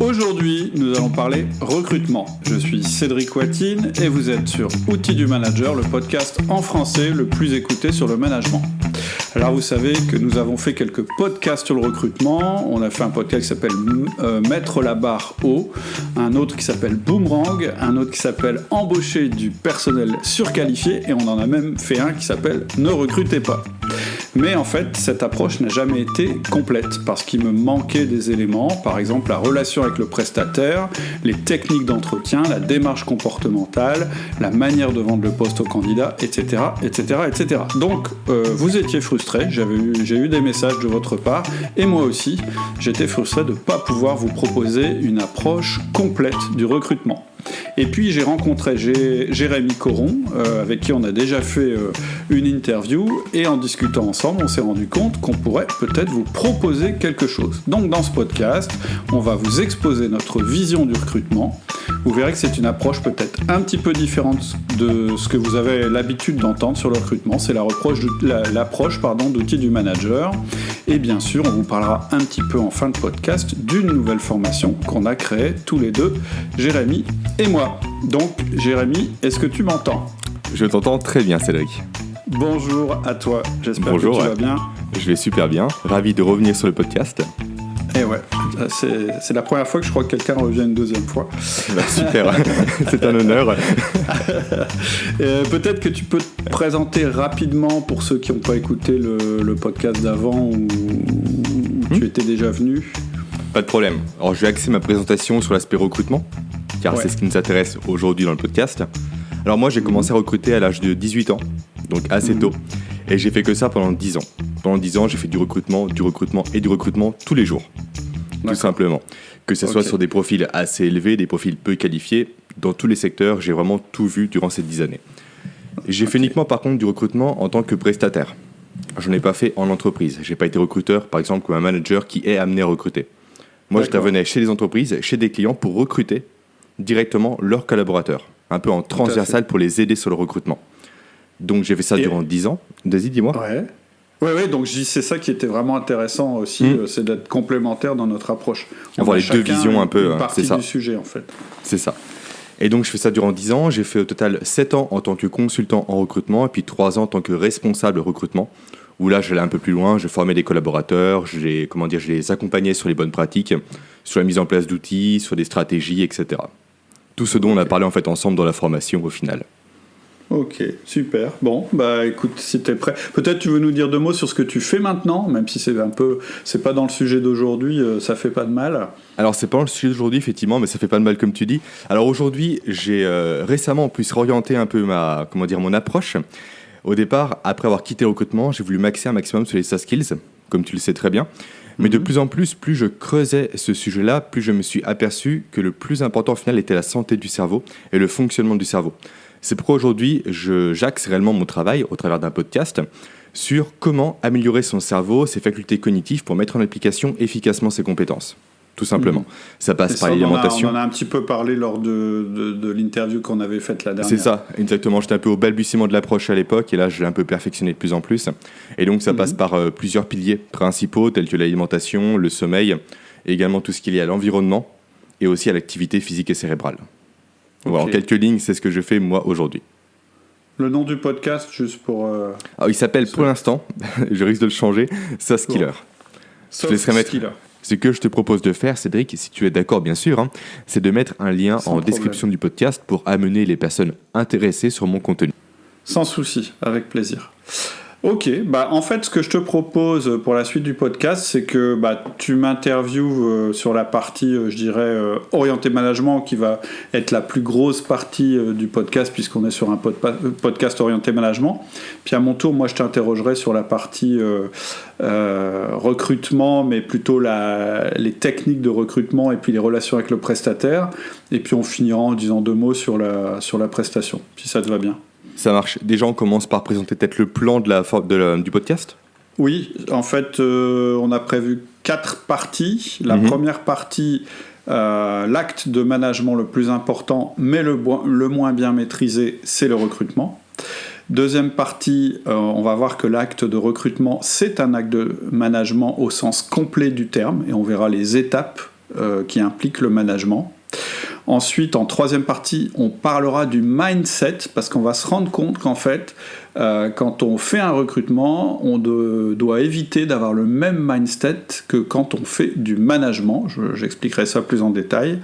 Aujourd'hui, nous allons parler recrutement. Je suis Cédric Watine et vous êtes sur Outils du Manager, le podcast en français le plus écouté sur le management. Alors vous savez que nous avons fait quelques podcasts sur le recrutement. On a fait un podcast qui s'appelle Mettre la barre haut, un autre qui s'appelle Boomerang, un autre qui s'appelle Embaucher du personnel surqualifié et on en a même fait un qui s'appelle Ne recrutez pas. Mais en fait, cette approche n'a jamais été complète parce qu'il me manquait des éléments, par exemple la relation avec le prestataire, les techniques d'entretien, la démarche comportementale, la manière de vendre le poste au candidat, etc., etc., etc. Donc, vous étiez frustrés, j'ai eu des messages de votre part, et moi aussi, j'étais frustré de ne pas pouvoir vous proposer une approche complète du recrutement. Et puis j'ai rencontré Jérémy Coron, avec qui on a déjà fait une interview, et en discutant ensemble, on s'est rendu compte qu'on pourrait peut-être vous proposer quelque chose. Donc dans ce podcast, on va vous exposer notre vision du recrutement. Vous verrez que c'est une approche peut-être un petit peu différente de ce que vous avez l'habitude d'entendre sur le recrutement. C'est l'approche d'outils du manager. Et bien sûr, on vous parlera un petit peu en fin de podcast d'une nouvelle formation qu'on a créée tous les deux, Jérémy et moi. Donc, Jérémy, est-ce que tu m'entends ? Je t'entends très bien, Cédric. Bonjour à toi, j'espère Bonjour, que tu vas bien. Je vais super bien, ravi de revenir sur le podcast. Et ouais, c'est la première fois que je crois que quelqu'un revient une deuxième fois. Bah, super, c'est un honneur. Peut-être que tu peux te présenter rapidement pour ceux qui n'ont pas écouté le podcast d'avant où tu étais déjà venu. Pas de problème. Alors je vais axer ma présentation sur l'aspect recrutement, car c'est ce qui nous intéresse aujourd'hui dans le podcast. Alors moi j'ai commencé à recruter à l'âge de 18 ans, donc assez tôt, et j'ai fait que ça pendant 10 ans. Pendant 10 ans j'ai fait du recrutement tous les jours, tout simplement. Que ce soit sur des profils assez élevés, des profils peu qualifiés, dans tous les secteurs, j'ai vraiment tout vu durant ces 10 années. J'ai fait uniquement par contre du recrutement en tant que prestataire. Je n'ai pas fait en entreprise, j'ai pas été recruteur par exemple comme un manager qui est amené à recruter. Moi j'intervenais chez les entreprises, chez des clients pour recruter directement leurs collaborateurs, un peu en transversal pour les aider sur le recrutement. Donc j'ai fait ça durant 10 ans. Vas-y, dis-moi. Ouais, donc c'est ça qui était vraiment intéressant aussi, c'est d'être complémentaire dans notre approche. Avoir les deux visions un peu, une partie c'est ça. Du sujet en fait. C'est ça. Et donc je fais ça durant 10 ans, j'ai fait au total 7 ans en tant que consultant en recrutement et puis 3 ans en tant que responsable recrutement, où là j'allais un peu plus loin, je formais des collaborateurs, je les accompagnais sur les bonnes pratiques, sur la mise en place d'outils, sur des stratégies, etc. Tout ce dont on a parlé en fait ensemble dans la formation au final. Ok, super. Bon, bah écoute, si t'es prêt, peut-être tu veux nous dire 2 mots sur ce que tu fais maintenant, même si c'est pas dans le sujet d'aujourd'hui, ça fait pas de mal. Alors c'est pas dans le sujet d'aujourd'hui effectivement, mais ça fait pas de mal comme tu dis. Alors aujourd'hui, j'ai récemment en plus réorienté un peu mon approche. Au départ, après avoir quitté le recrutement, j'ai voulu m'axer un maximum sur les soft skills, comme tu le sais très bien. Mais de plus en plus je creusais ce sujet-là, plus je me suis aperçu que le plus important au final était la santé du cerveau et le fonctionnement du cerveau. C'est pourquoi aujourd'hui, j'axe réellement mon travail, au travers d'un podcast, sur comment améliorer son cerveau, ses facultés cognitives pour mettre en application efficacement ses compétences. Tout simplement. Ça passe par l'alimentation. On en a un petit peu parlé lors de l'interview qu'on avait faite la dernière. C'est ça, exactement. J'étais un peu au balbutiement de l'approche à l'époque et là, je l'ai un peu perfectionné de plus en plus. Et donc, ça passe par plusieurs piliers principaux tels que l'alimentation, le sommeil, et également tout ce qui est lié à l'environnement et aussi à l'activité physique et cérébrale. Voilà, en quelques lignes, c'est ce que je fais moi aujourd'hui. Le nom du podcast, juste pour... il s'appelle pour l'instant, je risque de le changer, Soft Skiller. Soft Skiller. Ce que je te propose de faire, Cédric, si tu es d'accord bien sûr, c'est de mettre un lien en description du podcast pour amener les personnes intéressées sur mon contenu. Sans souci, avec plaisir. Ok, en fait, ce que je te propose pour la suite du podcast, c'est que tu m'interviewes sur la partie, orientée management, qui va être la plus grosse partie du podcast, puisqu'on est sur un podcast orienté management. Puis à mon tour, moi, je t'interrogerai sur la partie recrutement, mais plutôt les techniques de recrutement et puis les relations avec le prestataire. Et puis on finira en disant 2 mots sur la prestation, si ça te va bien. Ça marche. Déjà, on commence par présenter peut-être le plan du podcast. Oui, en fait, on a prévu 4 parties. La première partie, l'acte de management le plus important, mais le moins bien maîtrisé, c'est le recrutement. Deuxième partie, on va voir que l'acte de recrutement, c'est un acte de management au sens complet du terme, et on verra les étapes qui impliquent le management. Ensuite, en troisième partie, on parlera du mindset, parce qu'on va se rendre compte qu'en fait, quand on fait un recrutement, on doit éviter d'avoir le même mindset que quand on fait du management. J'expliquerai ça plus en détail.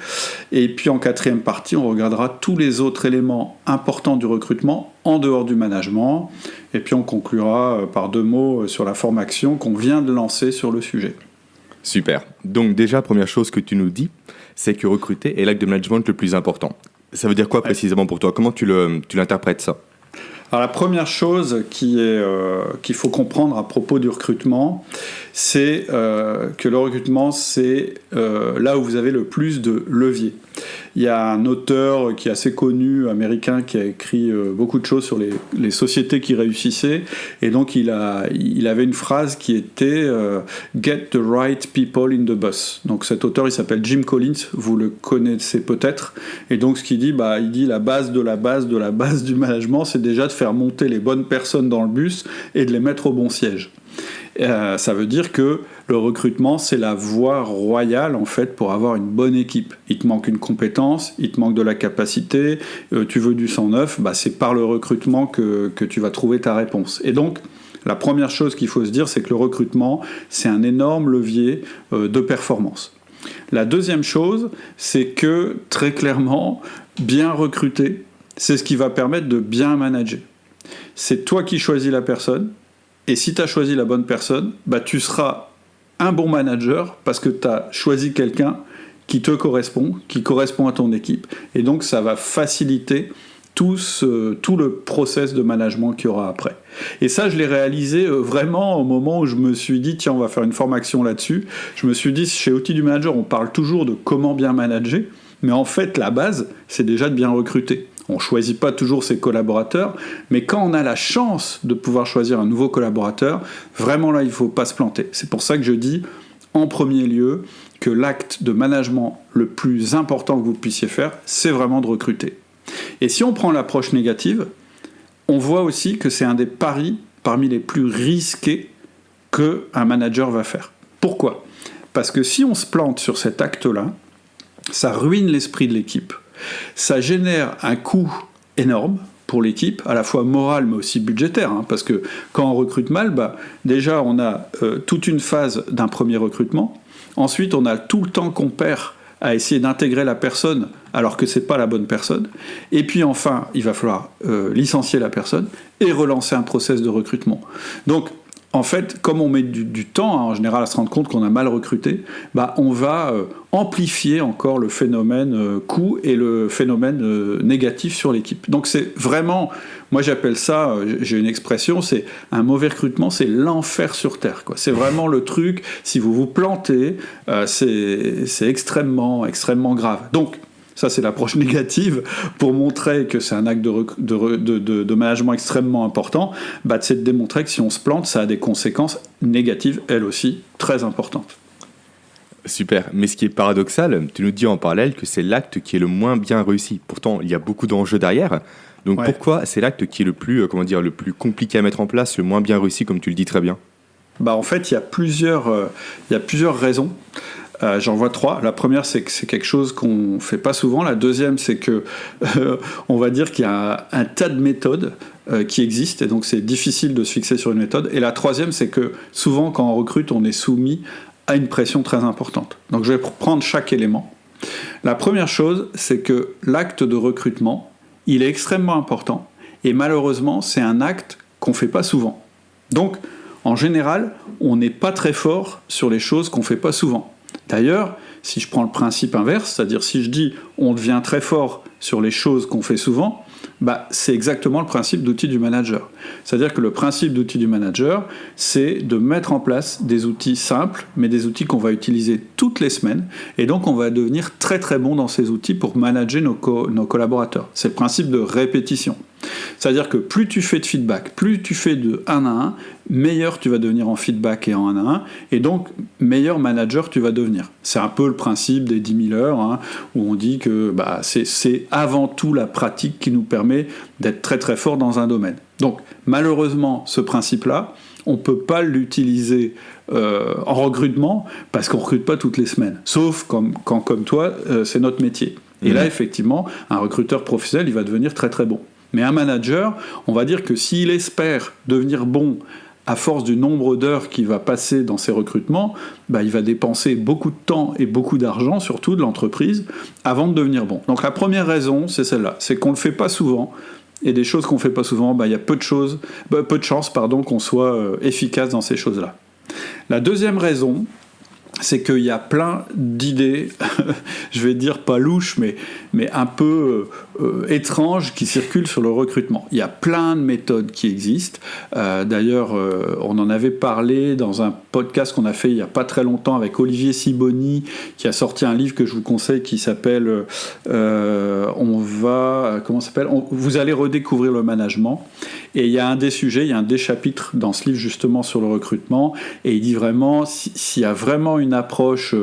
Et puis en quatrième partie, on regardera tous les autres éléments importants du recrutement en dehors du management. Et puis on conclura par 2 mots sur la formation qu'on vient de lancer sur le sujet. Super. Donc déjà, première chose que tu nous dis, c'est que recruter est l'acte de management le plus important. Ça veut dire quoi précisément pour toi ? Comment tu l'interprètes ça ? Alors la première chose qu'il faut comprendre à propos du recrutement, c'est que le recrutement, c'est là où vous avez le plus de leviers. Il y a un auteur qui est assez connu, américain, qui a écrit beaucoup de choses sur les sociétés qui réussissaient, et donc il avait une phrase qui était « Get the right people in the bus ». Donc cet auteur, il s'appelle Jim Collins, vous le connaissez peut-être, et donc ce qu'il dit, il dit la base de la base de la base du management, c'est déjà de faire monter les bonnes personnes dans le bus et de les mettre au bon siège. Ça veut dire que le recrutement, c'est la voie royale en fait pour avoir une bonne équipe. Il te manque une compétence, il te manque de la capacité, tu veux du sang neuf, c'est par le recrutement que tu vas trouver ta réponse. Et donc, la première chose qu'il faut se dire, c'est que le recrutement, c'est un énorme levier de performance. La deuxième chose, c'est que très clairement, bien recruter, c'est ce qui va permettre de bien manager. C'est toi qui choisis la personne. Et si tu as choisi la bonne personne, tu seras un bon manager parce que tu as choisi quelqu'un qui te correspond, qui correspond à ton équipe. Et donc, ça va faciliter tout le process de management qu'il y aura après. Et ça, je l'ai réalisé vraiment au moment où je me suis dit, tiens, on va faire une formation là-dessus. Je me suis dit, chez Outils du Manager, on parle toujours de comment bien manager, mais en fait, la base, c'est déjà de bien recruter. On ne choisit pas toujours ses collaborateurs, mais quand on a la chance de pouvoir choisir un nouveau collaborateur, vraiment là, il ne faut pas se planter. C'est pour ça que je dis, en premier lieu, que l'acte de management le plus important que vous puissiez faire, c'est vraiment de recruter. Et si on prend l'approche négative, on voit aussi que c'est un des paris parmi les plus risqués qu'un manager va faire. Pourquoi ? Parce que si on se plante sur cet acte-là, ça ruine l'esprit de l'équipe. Ça génère un coût énorme pour l'équipe, à la fois moral mais aussi budgétaire, parce que quand on recrute mal, déjà on a toute une phase d'un premier recrutement, ensuite on a tout le temps qu'on perd à essayer d'intégrer la personne alors que c'est pas la bonne personne, et puis enfin il va falloir licencier la personne et relancer un process de recrutement. Donc en fait, comme on met du temps en général à se rendre compte qu'on a mal recruté, on va amplifier encore le phénomène coût et le phénomène négatif sur l'équipe. Donc c'est vraiment, moi j'appelle ça, j'ai une expression, c'est un mauvais recrutement, c'est l'enfer sur terre, quoi. C'est vraiment le truc, si vous vous plantez, c'est extrêmement, extrêmement grave. Donc ça, c'est l'approche négative pour montrer que c'est un acte de management extrêmement important. C'est de démontrer que si on se plante, ça a des conséquences négatives, elles aussi, très importantes. Super. Mais ce qui est paradoxal, tu nous dis en parallèle que c'est l'acte qui est le moins bien réussi. Pourtant, il y a beaucoup d'enjeux derrière. Donc pourquoi c'est l'acte qui est le plus compliqué à mettre en place, le moins bien réussi, comme tu le dis très bien ? En fait, il y a plusieurs raisons. J'en vois 3. La première, c'est que c'est quelque chose qu'on ne fait pas souvent. La deuxième, c'est que on va dire qu'il y a un tas de méthodes qui existent, et donc c'est difficile de se fixer sur une méthode. Et la troisième, c'est que souvent, quand on recrute, on est soumis à une pression très importante. Donc je vais prendre chaque élément. La première chose, c'est que l'acte de recrutement, il est extrêmement important, et malheureusement, c'est un acte qu'on ne fait pas souvent. Donc, en général, on n'est pas très fort sur les choses qu'on ne fait pas souvent. D'ailleurs, si je prends le principe inverse, c'est-à-dire si je dis on devient très fort sur les choses qu'on fait souvent, c'est exactement le principe d'outil du manager. C'est-à-dire que le principe d'outil du manager, c'est de mettre en place des outils simples, mais des outils qu'on va utiliser toutes les semaines, et donc on va devenir très très bon dans ces outils pour manager nos collaborateurs. C'est le principe de répétition. C'est-à-dire que plus tu fais de feedback, plus tu fais de 1 à 1, meilleur tu vas devenir en feedback et en 1 à 1, et donc meilleur manager tu vas devenir. C'est un peu le principe des 10 000 heures, où on dit que c'est avant tout la pratique qui nous permet d'être très très fort dans un domaine. Donc malheureusement, ce principe-là, on ne peut pas l'utiliser en recrutement parce qu'on ne recrute pas toutes les semaines. Sauf quand, comme toi, c'est notre métier. Et là, effectivement, un recruteur professionnel, il va devenir très très bon. Mais un manager, on va dire que s'il espère devenir bon à force du nombre d'heures qu'il va passer dans ses recrutements, il va dépenser beaucoup de temps et beaucoup d'argent, surtout de l'entreprise, avant de devenir bon. Donc la première raison, c'est celle-là, c'est qu'on ne le fait pas souvent, et des choses qu'on ne fait pas souvent, il y a peu de chances qu'on soit efficace dans ces choses-là. La deuxième raison, c'est qu'il y a plein d'idées, je vais dire pas louches, mais un peu étranges qui circulent sur le recrutement. Il y a plein de méthodes qui existent. D'ailleurs, on en avait parlé dans un podcast qu'on a fait il n'y a pas très longtemps avec Olivier Siboni, qui a sorti un livre que je vous conseille qui s'appelle Vous allez redécouvrir le management. Et il y a un des chapitres dans ce livre justement sur le recrutement, et il dit vraiment, s'il y a vraiment une approche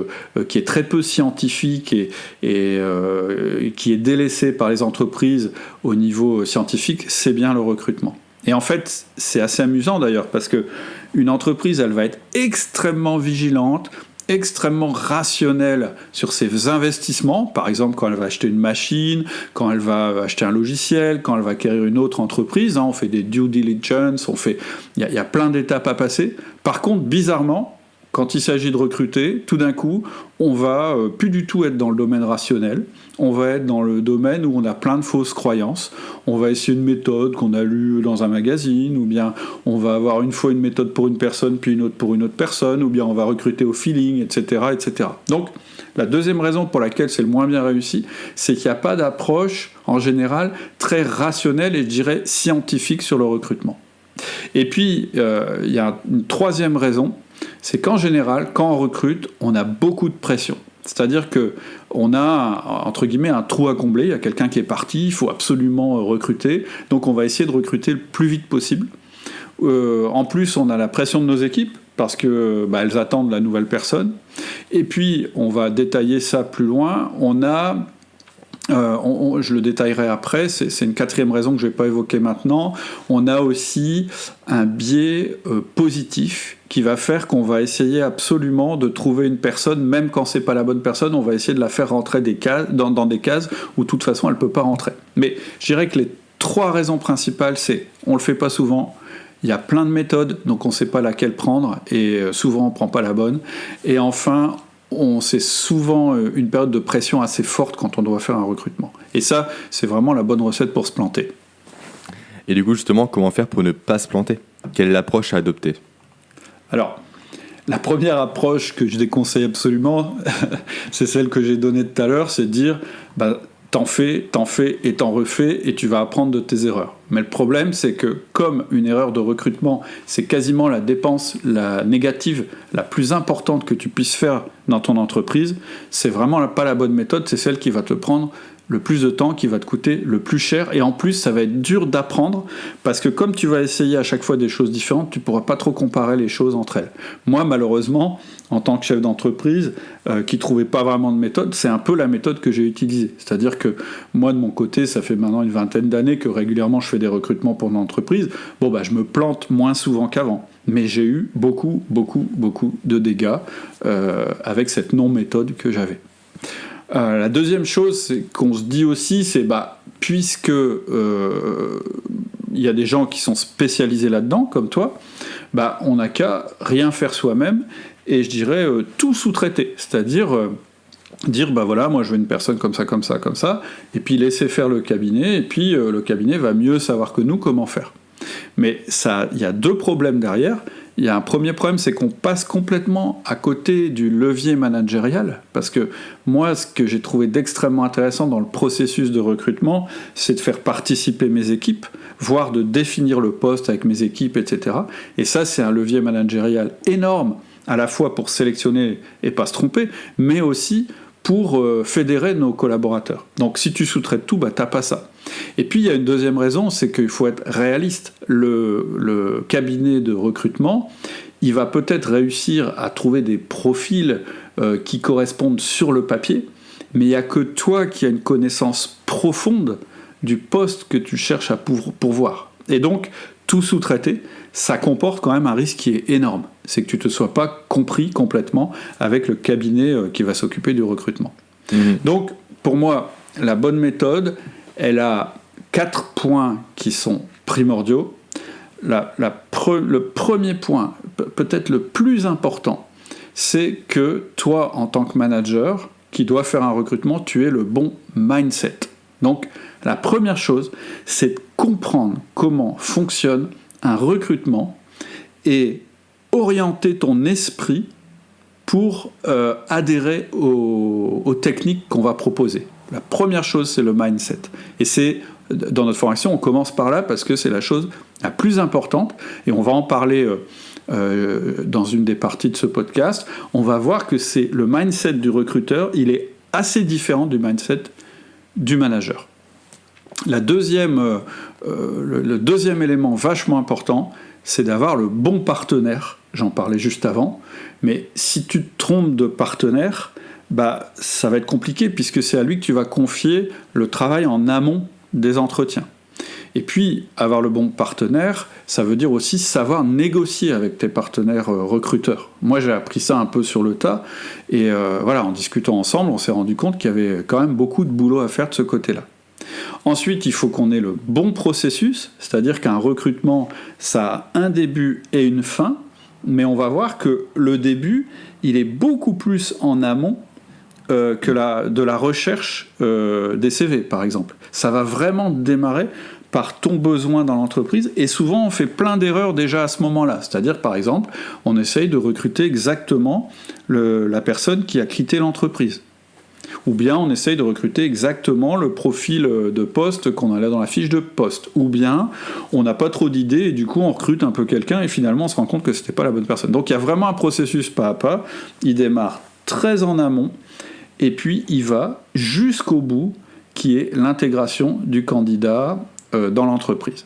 qui est très peu scientifique et qui est délaissée par les entreprises au niveau scientifique, c'est bien le recrutement. Et en fait, c'est assez amusant d'ailleurs, parce qu'une entreprise, elle va être extrêmement vigilante, extrêmement rationnelle sur ses investissements, par exemple quand elle va acheter une machine, quand elle va acheter un logiciel, quand elle va acquérir une autre entreprise, on fait des due diligence, il y a plein d'étapes à passer. Par contre, bizarrement, quand il s'agit de recruter, tout d'un coup, on va plus du tout être dans le domaine rationnel, on va être dans le domaine où on a plein de fausses croyances, on va essayer une méthode qu'on a lue dans un magazine, ou bien on va avoir une fois une méthode pour une personne, puis une autre pour une autre personne, ou bien on va recruter au feeling, etc., etc. Donc, la deuxième raison pour laquelle c'est le moins bien réussi, c'est qu'il n'y a pas d'approche, en général, très rationnelle et, je dirais, scientifique sur le recrutement. Et puis, il y a une troisième raison, c'est qu'en général, quand on recrute, on a beaucoup de pression. C'est-à-dire qu'on a, entre guillemets, un trou à combler, il y a quelqu'un qui est parti, il faut absolument recruter, donc on va essayer de recruter le plus vite possible. En plus, on a la pression de nos équipes, parce que elles attendent la nouvelle personne. Et puis, on va détailler ça plus loin, on a... je le détaillerai après, c'est une quatrième raison que je ne vais pas évoquer maintenant. On a aussi un biais positif qui va faire qu'on va essayer absolument de trouver une personne, même quand c'est pas la bonne personne, on va essayer de la faire rentrer dans des cases où de toute façon elle ne peut pas rentrer. Mais je dirais que les trois raisons principales, c'est on ne le fait pas souvent, il y a plein de méthodes, donc on ne sait pas laquelle prendre, et souvent on ne prend pas la bonne, et enfin c'est souvent une période de pression assez forte quand on doit faire un recrutement. Et ça, c'est vraiment la bonne recette pour se planter. Et du coup, justement, comment faire pour ne pas se planter ? Quelle est l'approche à adopter ? Alors, la première approche que je déconseille absolument, c'est celle que j'ai donnée tout à l'heure, c'est de dire t'en fais et t'en refais et tu vas apprendre de tes erreurs. Mais le problème, c'est que comme une erreur de recrutement, c'est quasiment la dépense négative la plus importante que tu puisses faire dans ton entreprise, c'est vraiment pas la bonne méthode, c'est celle qui va te prendre le plus de temps, qui va te coûter le plus cher, et en plus ça va être dur d'apprendre, parce que comme tu vas essayer à chaque fois des choses différentes, tu pourras pas trop comparer les choses entre elles. Moi malheureusement, en tant que chef d'entreprise qui trouvait pas vraiment de méthode, c'est un peu la méthode que j'ai utilisée. C'est-à-dire que moi de mon côté, ça fait maintenant une vingtaine d'années que régulièrement je fais des recrutements pour mon entreprise. Je me plante moins souvent qu'avant, mais j'ai eu beaucoup de dégâts avec cette non-méthode que j'avais. La deuxième chose, c'est qu'on se dit aussi, c'est puisque y a des gens qui sont spécialisés là-dedans, comme toi, on n'a qu'à rien faire soi-même, et je dirais tout sous-traiter, c'est-à-dire dire moi je veux une personne comme ça, et puis laisser faire le cabinet, et puis le cabinet va mieux savoir que nous comment faire. Mais il y a deux problèmes derrière. Il y a un premier problème, c'est qu'on passe complètement à côté du levier managérial, parce que moi, ce que j'ai trouvé d'extrêmement intéressant dans le processus de recrutement, c'est de faire participer mes équipes, voire de définir le poste avec mes équipes, etc. Et ça, c'est un levier managérial énorme, à la fois pour sélectionner et pas se tromper, mais aussi pour fédérer nos collaborateurs. Donc si tu sous-traites tout, t'as pas ça. Et puis il y a une deuxième raison, c'est qu'il faut être réaliste. Le cabinet de recrutement, il va peut-être réussir à trouver des profils qui correspondent sur le papier, mais il n'y a que toi qui as une connaissance profonde du poste que tu cherches à pourvoir. Et donc, tout sous-traiter, ça comporte quand même un risque qui est énorme. C'est que tu ne te sois pas compris complètement avec le cabinet qui va s'occuper du recrutement. Donc, pour moi, la bonne méthode, elle a 4 points qui sont primordiaux. Le premier point, peut-être le plus important, c'est que toi, en tant que manager, qui doit faire un recrutement, tu aies le bon mindset. Donc, la première chose, c'est de comprendre comment fonctionne un recrutement et orienter ton esprit pour adhérer aux techniques qu'on va proposer. La première chose, c'est le mindset. Et c'est, dans notre formation, on commence par là parce que c'est la chose la plus importante, et on va en parler dans une des parties de ce podcast. On va voir que c'est le mindset du recruteur, il est assez différent du mindset du manager. Le deuxième élément vachement important, c'est d'avoir le bon partenaire. J'en parlais juste avant, mais si tu te trompes de partenaire, ça va être compliqué puisque c'est à lui que tu vas confier le travail en amont des entretiens. Et puis, avoir le bon partenaire, ça veut dire aussi savoir négocier avec tes partenaires recruteurs. Moi, j'ai appris ça un peu sur le tas, et en discutant ensemble, on s'est rendu compte qu'il y avait quand même beaucoup de boulot à faire de ce côté-là. Ensuite, il faut qu'on ait le bon processus, c'est-à-dire qu'un recrutement, ça a un début et une fin, mais on va voir que le début, il est beaucoup plus en amont que de la recherche des CV, par exemple. Ça va vraiment démarrer par ton besoin dans l'entreprise, et souvent on fait plein d'erreurs déjà à ce moment-là. C'est-à-dire, par exemple, on essaye de recruter exactement la personne qui a quitté l'entreprise. Ou bien on essaye de recruter exactement le profil de poste qu'on a là dans la fiche de poste. Ou bien on n'a pas trop d'idées et du coup on recrute un peu quelqu'un et finalement on se rend compte que c'était pas la bonne personne. Donc il y a vraiment un processus pas à pas. Il démarre très en amont et puis il va jusqu'au bout, qui est l'intégration du candidat dans l'entreprise.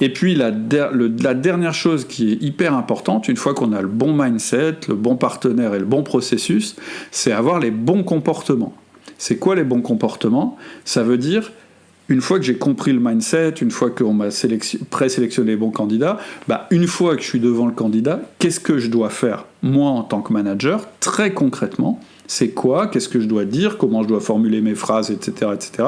Et puis la dernière chose qui est hyper importante, une fois qu'on a le bon mindset, le bon partenaire et le bon processus, c'est avoir les bons comportements. C'est quoi les bons comportements ? Ça veut dire, une fois que j'ai compris le mindset, une fois qu'on m'a présélectionné les bons candidats, une fois que je suis devant le candidat, qu'est-ce que je dois faire, moi en tant que manager, très concrètement ? C'est quoi ? Qu'est-ce que je dois dire ? Comment je dois formuler mes phrases, etc., etc.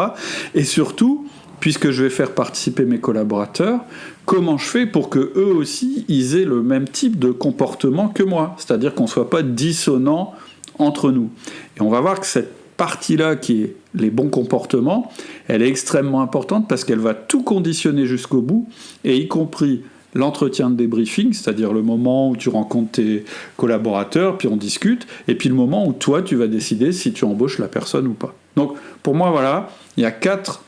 Et surtout, puisque je vais faire participer mes collaborateurs, comment je fais pour que eux aussi, ils aient le même type de comportement que moi, c'est-à-dire qu'on ne soit pas dissonant entre nous. Et on va voir que cette partie-là, qui est les bons comportements, elle est extrêmement importante parce qu'elle va tout conditionner jusqu'au bout, et y compris l'entretien de débriefing, c'est-à-dire le moment où tu rencontres tes collaborateurs, puis on discute, et puis le moment où toi, tu vas décider si tu embauches la personne ou pas. Donc, pour moi, voilà, il y a 4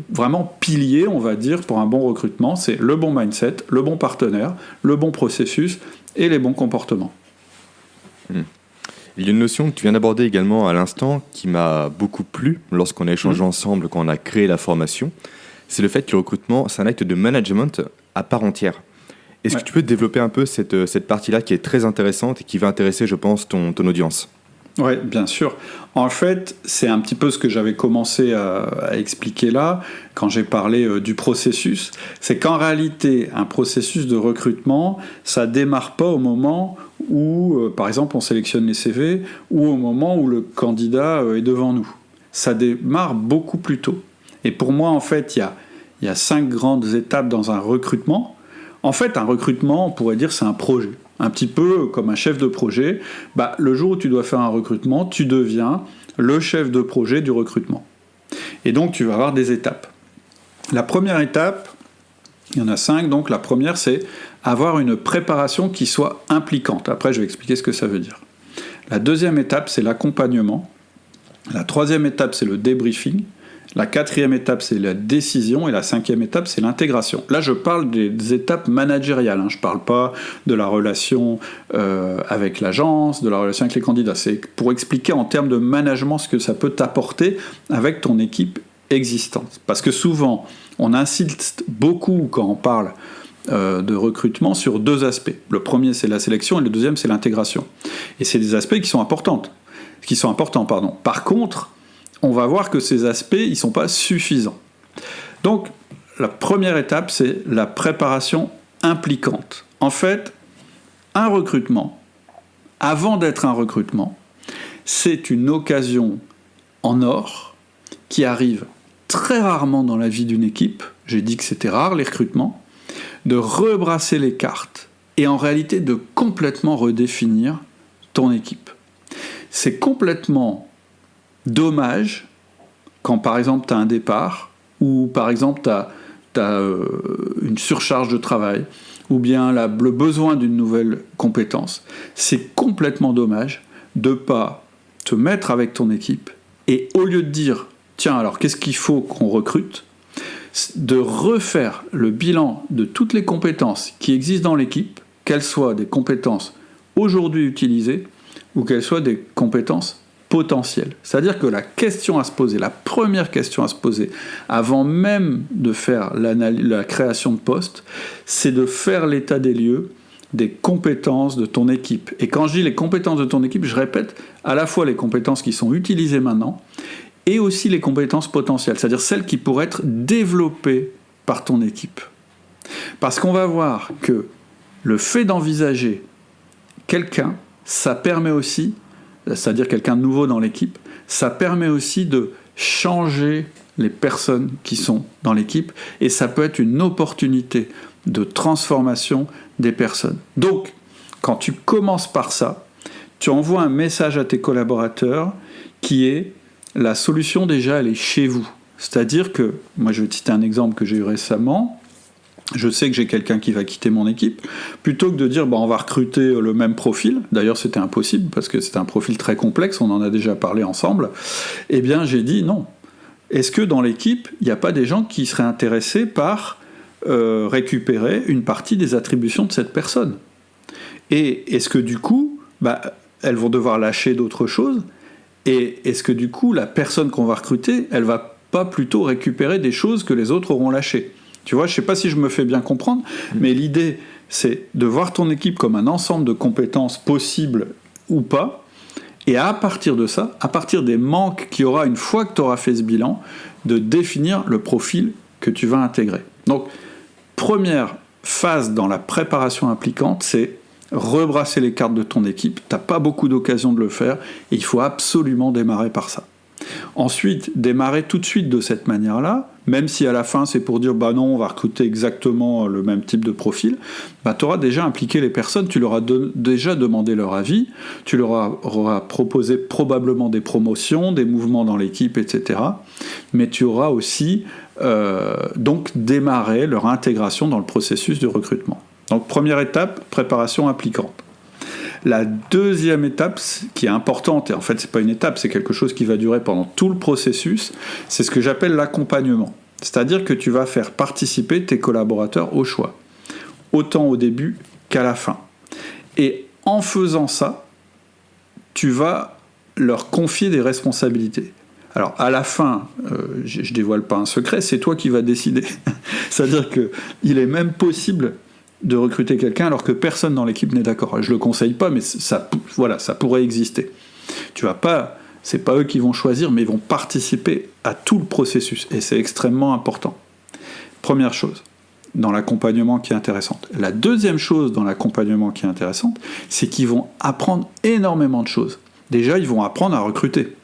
vraiment piliers, on va dire, pour un bon recrutement. C'est le bon mindset, le bon partenaire, le bon processus et les bons comportements. Il y a une notion que tu viens d'aborder également à l'instant qui m'a beaucoup plu lorsqu'on a échangé ensemble quand on a créé la formation. C'est le fait que le recrutement, c'est un acte de management à part entière. Est-ce que tu peux développer un peu cette partie-là qui est très intéressante et qui va intéresser, je pense, ton audience ? Oui, bien sûr. En fait, c'est un petit peu ce que j'avais commencé à expliquer là, quand j'ai parlé du processus. C'est qu'en réalité, un processus de recrutement, ça démarre pas au moment où, par exemple, on sélectionne les CV, ou au moment où le candidat est devant nous. Ça démarre beaucoup plus tôt. Et pour moi, en fait, il y a 5 grandes étapes dans un recrutement. En fait, un recrutement, on pourrait dire, c'est un projet. Un petit peu comme un chef de projet, le jour où tu dois faire un recrutement, tu deviens le chef de projet du recrutement. Et donc, tu vas avoir des étapes. La première étape, il y en a 5, donc la première, c'est avoir une préparation qui soit impliquante. Après, je vais expliquer ce que ça veut dire. La deuxième étape, c'est l'accompagnement. La troisième étape, c'est le débriefing. La quatrième étape, c'est la décision, et la cinquième étape, c'est l'intégration. Là, je parle des étapes managériales, je ne parle pas de la relation avec l'agence, de la relation avec les candidats. C'est pour expliquer en termes de management ce que ça peut t'apporter avec ton équipe existante. Parce que souvent, on insiste beaucoup quand on parle de recrutement sur 2 aspects. Le premier, c'est la sélection, et le deuxième, c'est l'intégration. Et c'est des aspects qui sont importants. Par contre, on va voir que ces aspects, ils ne sont pas suffisants. Donc, la première étape, c'est la préparation impliquante. En fait, un recrutement, avant d'être un recrutement, c'est une occasion en or qui arrive très rarement dans la vie d'une équipe. J'ai dit que c'était rare les recrutements, de rebrasser les cartes et en réalité de complètement redéfinir ton équipe. C'est complètement dommage quand par exemple tu as un départ ou par exemple tu as une surcharge de travail ou bien le besoin d'une nouvelle compétence. C'est complètement dommage de ne pas te mettre avec ton équipe et au lieu de dire « Tiens, alors qu'est-ce qu'il faut qu'on recrute ?» de refaire le bilan de toutes les compétences qui existent dans l'équipe, qu'elles soient des compétences aujourd'hui utilisées ou qu'elles soient des compétences potentielles. C'est-à-dire que la question à se poser, la première question à se poser, avant même de faire la création de poste, c'est de faire l'état des lieux des compétences de ton équipe. Et quand je dis les compétences de ton équipe, je répète à la fois les compétences qui sont utilisées maintenant et aussi les compétences potentielles, c'est-à-dire celles qui pourraient être développées par ton équipe. Parce qu'on va voir que le fait d'envisager quelqu'un, ça permet aussi, c'est-à-dire quelqu'un de nouveau dans l'équipe, ça permet aussi de changer les personnes qui sont dans l'équipe et ça peut être une opportunité de transformation des personnes. Donc, quand tu commences par ça, tu envoies un message à tes collaborateurs qui est la solution déjà elle est chez vous. C'est-à-dire que, moi je vais te citer un exemple que j'ai eu récemment, je sais que j'ai quelqu'un qui va quitter mon équipe, plutôt que de dire on va recruter le même profil, d'ailleurs c'était impossible parce que c'est un profil très complexe, on en a déjà parlé ensemble, eh bien j'ai dit non. Est-ce que dans l'équipe, il n'y a pas des gens qui seraient intéressés par récupérer une partie des attributions de cette personne ? Et est-ce que du coup, elles vont devoir lâcher d'autres choses ? Et est-ce que du coup, la personne qu'on va recruter, elle va pas plutôt récupérer des choses que les autres auront lâchées ? Tu vois, je sais pas si je me fais bien comprendre, mais l'idée, c'est de voir ton équipe comme un ensemble de compétences possibles ou pas, et à partir de ça, à partir des manques qu'il y aura une fois que tu auras fait ce bilan, de définir le profil que tu vas intégrer. Donc, première phase dans la préparation impliquante, c'est rebrasser les cartes de ton équipe. Tu n'as pas beaucoup d'occasions de le faire et il faut absolument démarrer par ça. Ensuite, démarrer tout de suite de cette manière-là, même si à la fin c'est pour dire non, on va recruter exactement le même type de profil, tu auras déjà impliqué les personnes, tu leur as déjà demandé leur avis, tu leur auras proposé probablement des promotions, des mouvements dans l'équipe, etc. Mais tu auras aussi donc démarré leur intégration dans le processus de recrutement. Donc première étape, préparation impliquante. La deuxième étape, qui est importante, et en fait c'est pas une étape, c'est quelque chose qui va durer pendant tout le processus, c'est ce que j'appelle l'accompagnement. C'est-à-dire que tu vas faire participer tes collaborateurs au choix, autant au début qu'à la fin. Et en faisant ça, tu vas leur confier des responsabilités. Alors à la fin, je dévoile pas un secret, c'est toi qui vas décider. C'est-à-dire qu'il est même possible de recruter quelqu'un alors que personne dans l'équipe n'est d'accord. Je le conseille pas, mais ça pourrait exister. C'est pas eux qui vont choisir, mais ils vont participer à tout le processus, et c'est extrêmement important. Première chose dans l'accompagnement qui est intéressante. La deuxième chose dans l'accompagnement qui est intéressante, c'est qu'ils vont apprendre énormément de choses. Déjà, ils vont apprendre à recruter,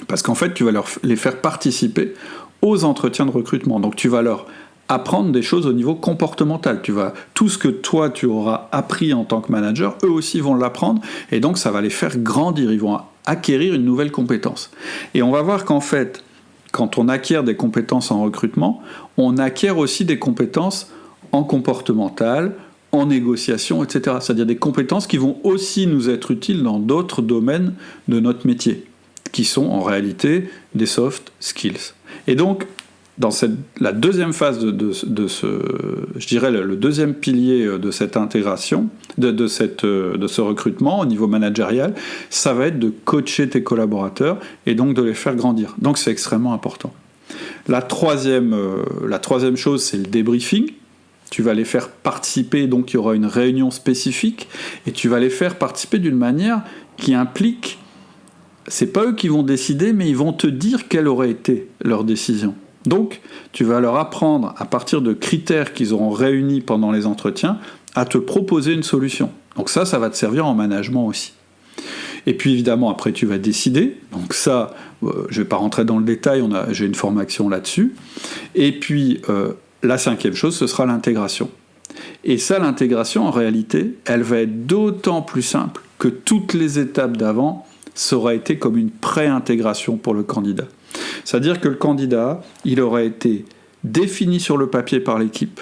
parce qu'en fait, tu vas les faire participer aux entretiens de recrutement. Donc, tu vas leur apprendre des choses au niveau comportemental. Tout ce que toi, tu auras appris en tant que manager, eux aussi vont l'apprendre, et donc ça va les faire grandir, ils vont acquérir une nouvelle compétence. Et on va voir qu'en fait, quand on acquiert des compétences en recrutement, on acquiert aussi des compétences en comportemental, en négociation, etc. C'est-à-dire des compétences qui vont aussi nous être utiles dans d'autres domaines de notre métier, qui sont en réalité des soft skills. Et donc, dans la deuxième phase je dirais le deuxième pilier de cette intégration, de ce recrutement au niveau managérial, ça va être de coacher tes collaborateurs et donc de les faire grandir. Donc c'est extrêmement important. La troisième chose, c'est le débriefing. Tu vas les faire participer, donc il y aura une réunion spécifique, et tu vas les faire participer d'une manière qui implique, c'est pas eux qui vont décider, mais ils vont te dire quelle aurait été leur décision. Donc, tu vas leur apprendre, à partir de critères qu'ils auront réunis pendant les entretiens, à te proposer une solution. Donc ça va te servir en management aussi. Et puis évidemment, après, tu vas décider. Donc ça, je ne vais pas rentrer dans le détail, j'ai une formation là-dessus. Et puis, la 5e chose, ce sera l'intégration. Et ça, l'intégration, en réalité, elle va être d'autant plus simple que toutes les étapes d'avant, ça aurait été comme une pré-intégration pour le candidat. C'est-à-dire que le candidat, il aurait été défini sur le papier par l'équipe.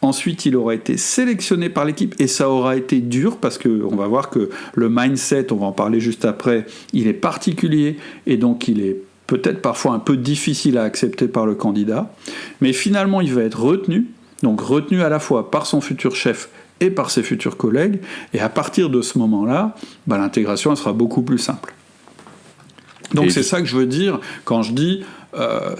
Ensuite, il aurait été sélectionné par l'équipe et ça aura été dur parce qu'on va voir que le mindset, on va en parler juste après, il est particulier et donc il est peut-être parfois un peu difficile à accepter par le candidat. Mais finalement, il va être retenu, donc retenu à la fois par son futur chef et par ses futurs collègues. Et à partir de ce moment-là, l'intégration elle sera beaucoup plus simple. Donc c'est ça que je veux dire quand je dis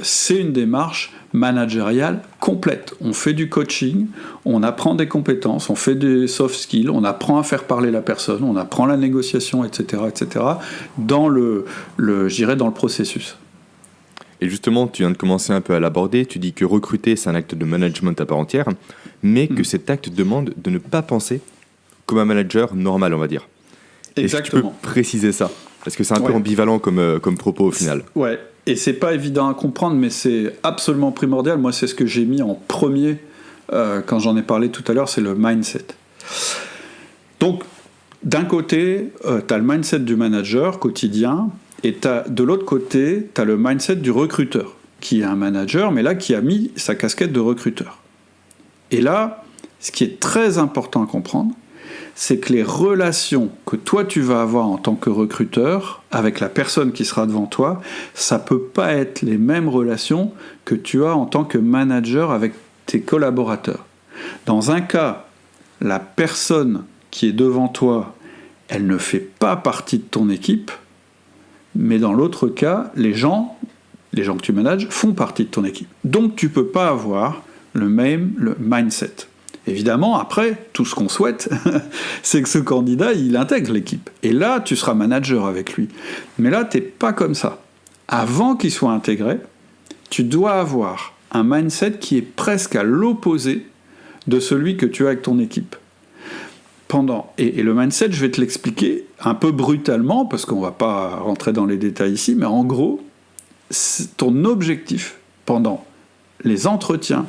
c'est une démarche managériale complète. On fait du coaching, on apprend des compétences, on fait des soft skills, on apprend à faire parler la personne, on apprend la négociation, etc., dans je dirais dans le processus. Et justement, tu viens de commencer un peu à l'aborder, tu dis que recruter, c'est un acte de management à part entière, mais que cet acte demande de ne pas penser comme un manager normal, on va dire. Exactement. Est-ce que tu peux préciser ça ? Parce que c'est un peu ambivalent comme propos au final. Ouais, et c'est pas évident à comprendre, mais c'est absolument primordial. Moi, c'est ce que j'ai mis en premier quand j'en ai parlé tout à l'heure, c'est le mindset. Donc, d'un côté, tu as le mindset du manager quotidien, et de l'autre côté, tu as le mindset du recruteur, qui est un manager, mais là, qui a mis sa casquette de recruteur. Et là, ce qui est très important à comprendre, c'est que les relations que toi tu vas avoir en tant que recruteur avec la personne qui sera devant toi, ça peut pas être les mêmes relations que tu as en tant que manager avec tes collaborateurs. Dans un cas, la personne qui est devant toi, elle ne fait pas partie de ton équipe, mais dans l'autre cas, les gens que tu manages font partie de ton équipe. Donc tu peux pas avoir le mindset. Évidemment, après, tout ce qu'on souhaite, c'est que ce candidat, il intègre l'équipe. Et là, tu seras manager avec lui. Mais là, t'es pas comme ça. Avant qu'il soit intégré, tu dois avoir un mindset qui est presque à l'opposé de celui que tu as avec ton équipe. Et le mindset, je vais te l'expliquer un peu brutalement, parce qu'on va pas rentrer dans les détails ici, mais en gros, ton objectif pendant les entretiens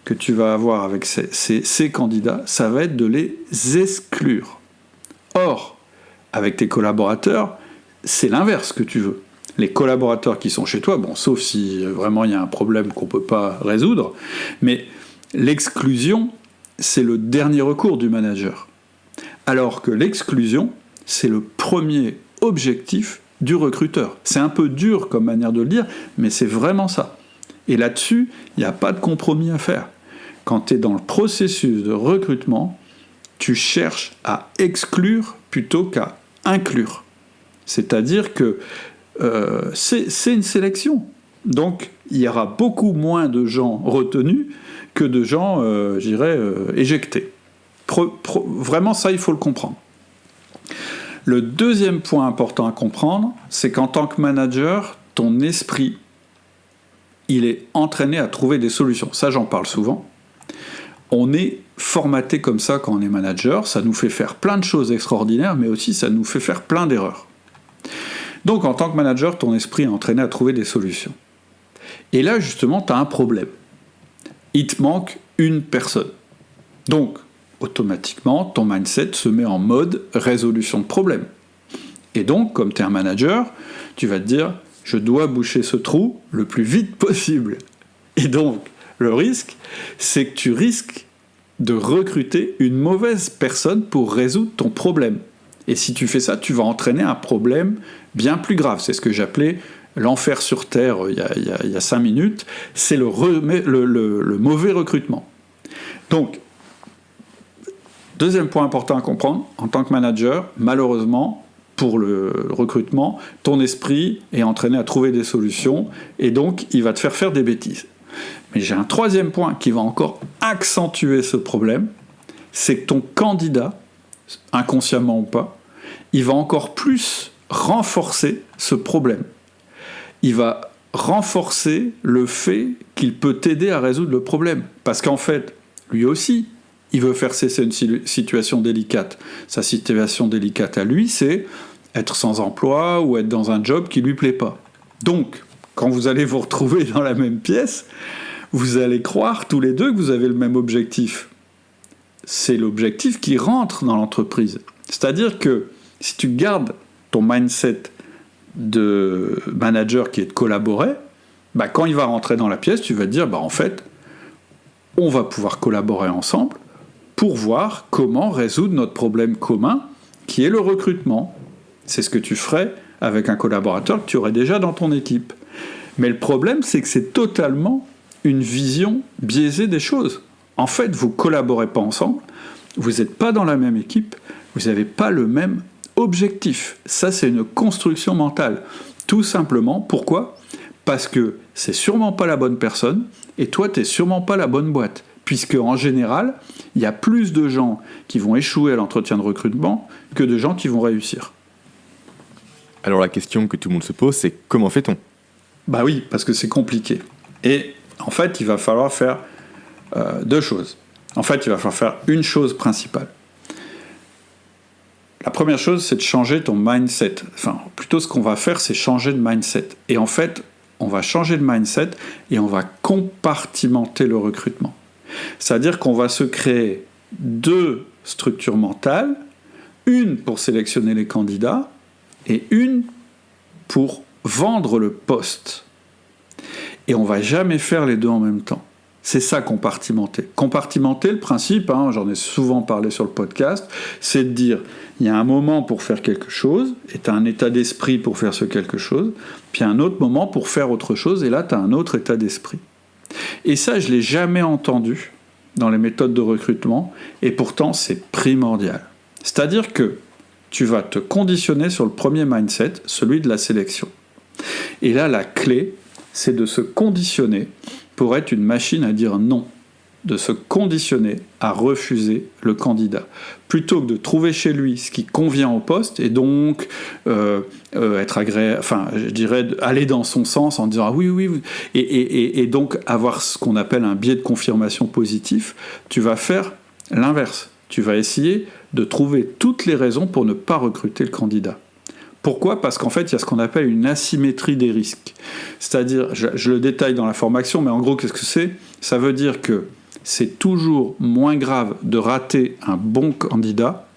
que tu vas avoir avec ces candidats, ça va être de les exclure. Or, avec tes collaborateurs, c'est l'inverse que tu veux. Les collaborateurs qui sont chez toi, sauf si vraiment il y a un problème qu'on ne peut pas résoudre, mais l'exclusion, c'est le dernier recours du manager. Alors que l'exclusion, c'est le premier objectif du recruteur. C'est un peu dur comme manière de le dire, mais c'est vraiment ça. Et là-dessus, il n'y a pas de compromis à faire. Quand tu es dans le processus de recrutement, tu cherches à exclure plutôt qu'à inclure. C'est-à-dire que c'est une sélection. Donc, il y aura beaucoup moins de gens retenus que de gens, éjectés. Vraiment, ça, il faut le comprendre. Le deuxième point important à comprendre, c'est qu'en tant que manager, ton esprit, il est entraîné à trouver des solutions. Ça, j'en parle souvent. On est formaté comme ça quand on est manager, ça nous fait faire plein de choses extraordinaires, mais aussi ça nous fait faire plein d'erreurs. Donc en tant que manager, ton esprit est entraîné à trouver des solutions. Et là, justement, tu as un problème. Il te manque une personne. Donc, automatiquement, ton mindset se met en mode résolution de problème. Et donc, comme tu es un manager, tu vas te dire, je dois boucher ce trou le plus vite possible. Et donc, le risque, c'est que tu risques de recruter une mauvaise personne pour résoudre ton problème. Et si tu fais ça, tu vas entraîner un problème bien plus grave. C'est ce que j'appelais l'enfer sur Terre il y a 5 minutes. C'est le mauvais recrutement. Donc, deuxième point important à comprendre, en tant que manager, malheureusement, pour le recrutement, ton esprit est entraîné à trouver des solutions et donc il va te faire des bêtises. Mais j'ai un troisième point qui va encore accentuer ce problème, c'est que ton candidat, inconsciemment ou pas, il va encore plus renforcer ce problème. Il va renforcer le fait qu'il peut t'aider à résoudre le problème. Parce qu'en fait, lui aussi, il veut faire cesser une situation délicate. Sa situation délicate à lui, c'est être sans emploi ou être dans un job qui ne lui plaît pas. Donc, quand vous allez vous retrouver dans la même pièce, vous allez croire tous les deux que vous avez le même objectif. C'est l'objectif qui rentre dans l'entreprise. C'est-à-dire que si tu gardes ton mindset de manager qui est de collaborer, quand il va rentrer dans la pièce, tu vas te dire, en fait, on va pouvoir collaborer ensemble pour voir comment résoudre notre problème commun, qui est le recrutement. C'est ce que tu ferais avec un collaborateur que tu aurais déjà dans ton équipe. Mais le problème, c'est que c'est totalement une vision biaisée des choses. En fait, vous ne collaborez pas ensemble, vous n'êtes pas dans la même équipe, vous n'avez pas le même objectif. Ça, c'est une construction mentale. Tout simplement, pourquoi ? Parce que c'est sûrement pas la bonne personne, et toi, tu n'es sûrement pas la bonne boîte. Puisque, en général, il y a plus de gens qui vont échouer à l'entretien de recrutement que de gens qui vont réussir. Alors la question que tout le monde se pose, c'est comment fait-on ? Oui, parce que c'est compliqué. Et en fait, il va falloir faire deux choses. En fait, il va falloir faire une chose principale. La première chose, c'est de changer ton mindset. Enfin, plutôt ce qu'on va faire, c'est changer de mindset. Et en fait, on va changer de mindset et on va compartimenter le recrutement. C'est-à-dire qu'on va se créer deux structures mentales, une pour sélectionner les candidats et une pour vendre le poste. Et on ne va jamais faire les deux en même temps. C'est ça, compartimenter. Compartimenter, le principe, j'en ai souvent parlé sur le podcast, c'est de dire, il y a un moment pour faire quelque chose, et tu as un état d'esprit pour faire ce quelque chose, puis un autre moment pour faire autre chose, et là, tu as un autre état d'esprit. Et ça, je ne l'ai jamais entendu dans les méthodes de recrutement, et pourtant, c'est primordial. C'est-à-dire que tu vas te conditionner sur le premier mindset, celui de la sélection. Et là, la clé, c'est de se conditionner pour être une machine à dire non, de se conditionner à refuser le candidat, plutôt que de trouver chez lui ce qui convient au poste et donc être agréable, je dirais aller dans son sens en disant oui, et donc avoir ce qu'on appelle un biais de confirmation positif. Tu vas faire l'inverse. Tu vas essayer de trouver toutes les raisons pour ne pas recruter le candidat. Pourquoi ? Parce qu'en fait, il y a ce qu'on appelle une asymétrie des risques. C'est-à-dire, je le détaille dans la formation, mais en gros, qu'est-ce que c'est ? Ça veut dire que c'est toujours moins grave de rater un bon candidat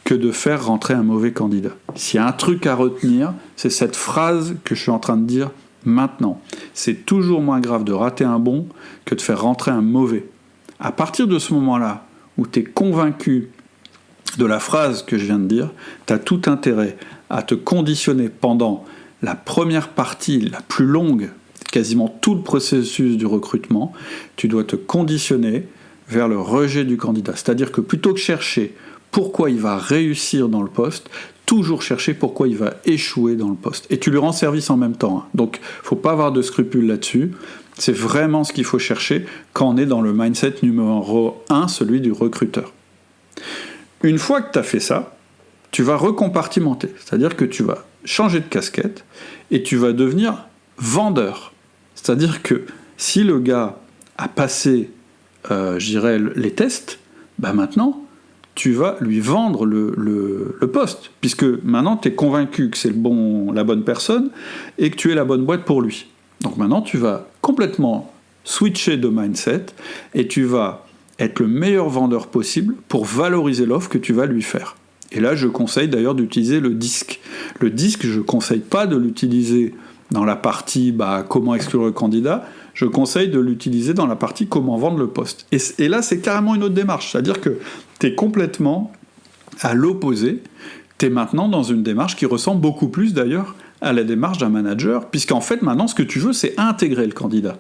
que de faire rentrer un mauvais candidat. S'il y a un truc à retenir, c'est cette phrase que je suis en train de dire maintenant. C'est toujours moins grave de rater un bon que de faire rentrer un mauvais. À partir de ce moment-là, où tu es convaincu de la phrase que je viens de dire, tu as tout intérêt à te conditionner pendant la première partie, la plus longue, quasiment tout le processus du recrutement, tu dois te conditionner vers le rejet du candidat. C'est-à-dire que plutôt que chercher pourquoi il va réussir dans le poste, toujours chercher pourquoi il va échouer dans le poste. Et tu lui rends service en même temps. Donc, il ne faut pas avoir de scrupules là-dessus. C'est vraiment ce qu'il faut chercher quand on est dans le mindset numéro 1, celui du recruteur. Une fois que tu as fait ça, tu vas recompartimenter. C'est-à-dire que tu vas changer de casquette et tu vas devenir vendeur. C'est-à-dire que si le gars a passé, les tests, maintenant, tu vas lui vendre le poste. Puisque maintenant, tu es convaincu que c'est la bonne personne et que tu es la bonne boîte pour lui. Donc maintenant, tu vas complètement switcher de mindset et tu vas être le meilleur vendeur possible pour valoriser l'offre que tu vas lui faire. Et là, je conseille d'ailleurs d'utiliser le disque. Le disque, je ne conseille pas de l'utiliser dans la partie comment exclure le candidat, je conseille de l'utiliser dans la partie comment vendre le poste. Et là, c'est carrément une autre démarche. C'est-à-dire que tu es complètement à l'opposé. Tu es maintenant dans une démarche qui ressemble beaucoup plus d'ailleurs à la démarche d'un manager, puisqu'en fait, maintenant, ce que tu veux, c'est intégrer le candidat.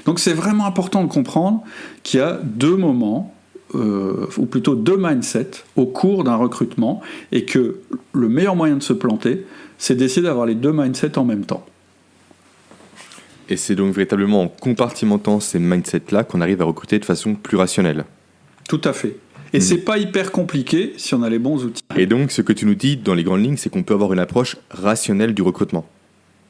Donc c'est vraiment important de comprendre qu'il y a deux moments, ou plutôt deux mindsets au cours d'un recrutement, et que le meilleur moyen de se planter, c'est d'essayer d'avoir les deux mindsets en même temps. Et c'est donc véritablement en compartimentant ces mindsets-là qu'on arrive à recruter de façon plus rationnelle. Tout à fait. Et c'est pas hyper compliqué si on a les bons outils. Et donc, ce que tu nous dis dans les grandes lignes, c'est qu'on peut avoir une approche rationnelle du recrutement.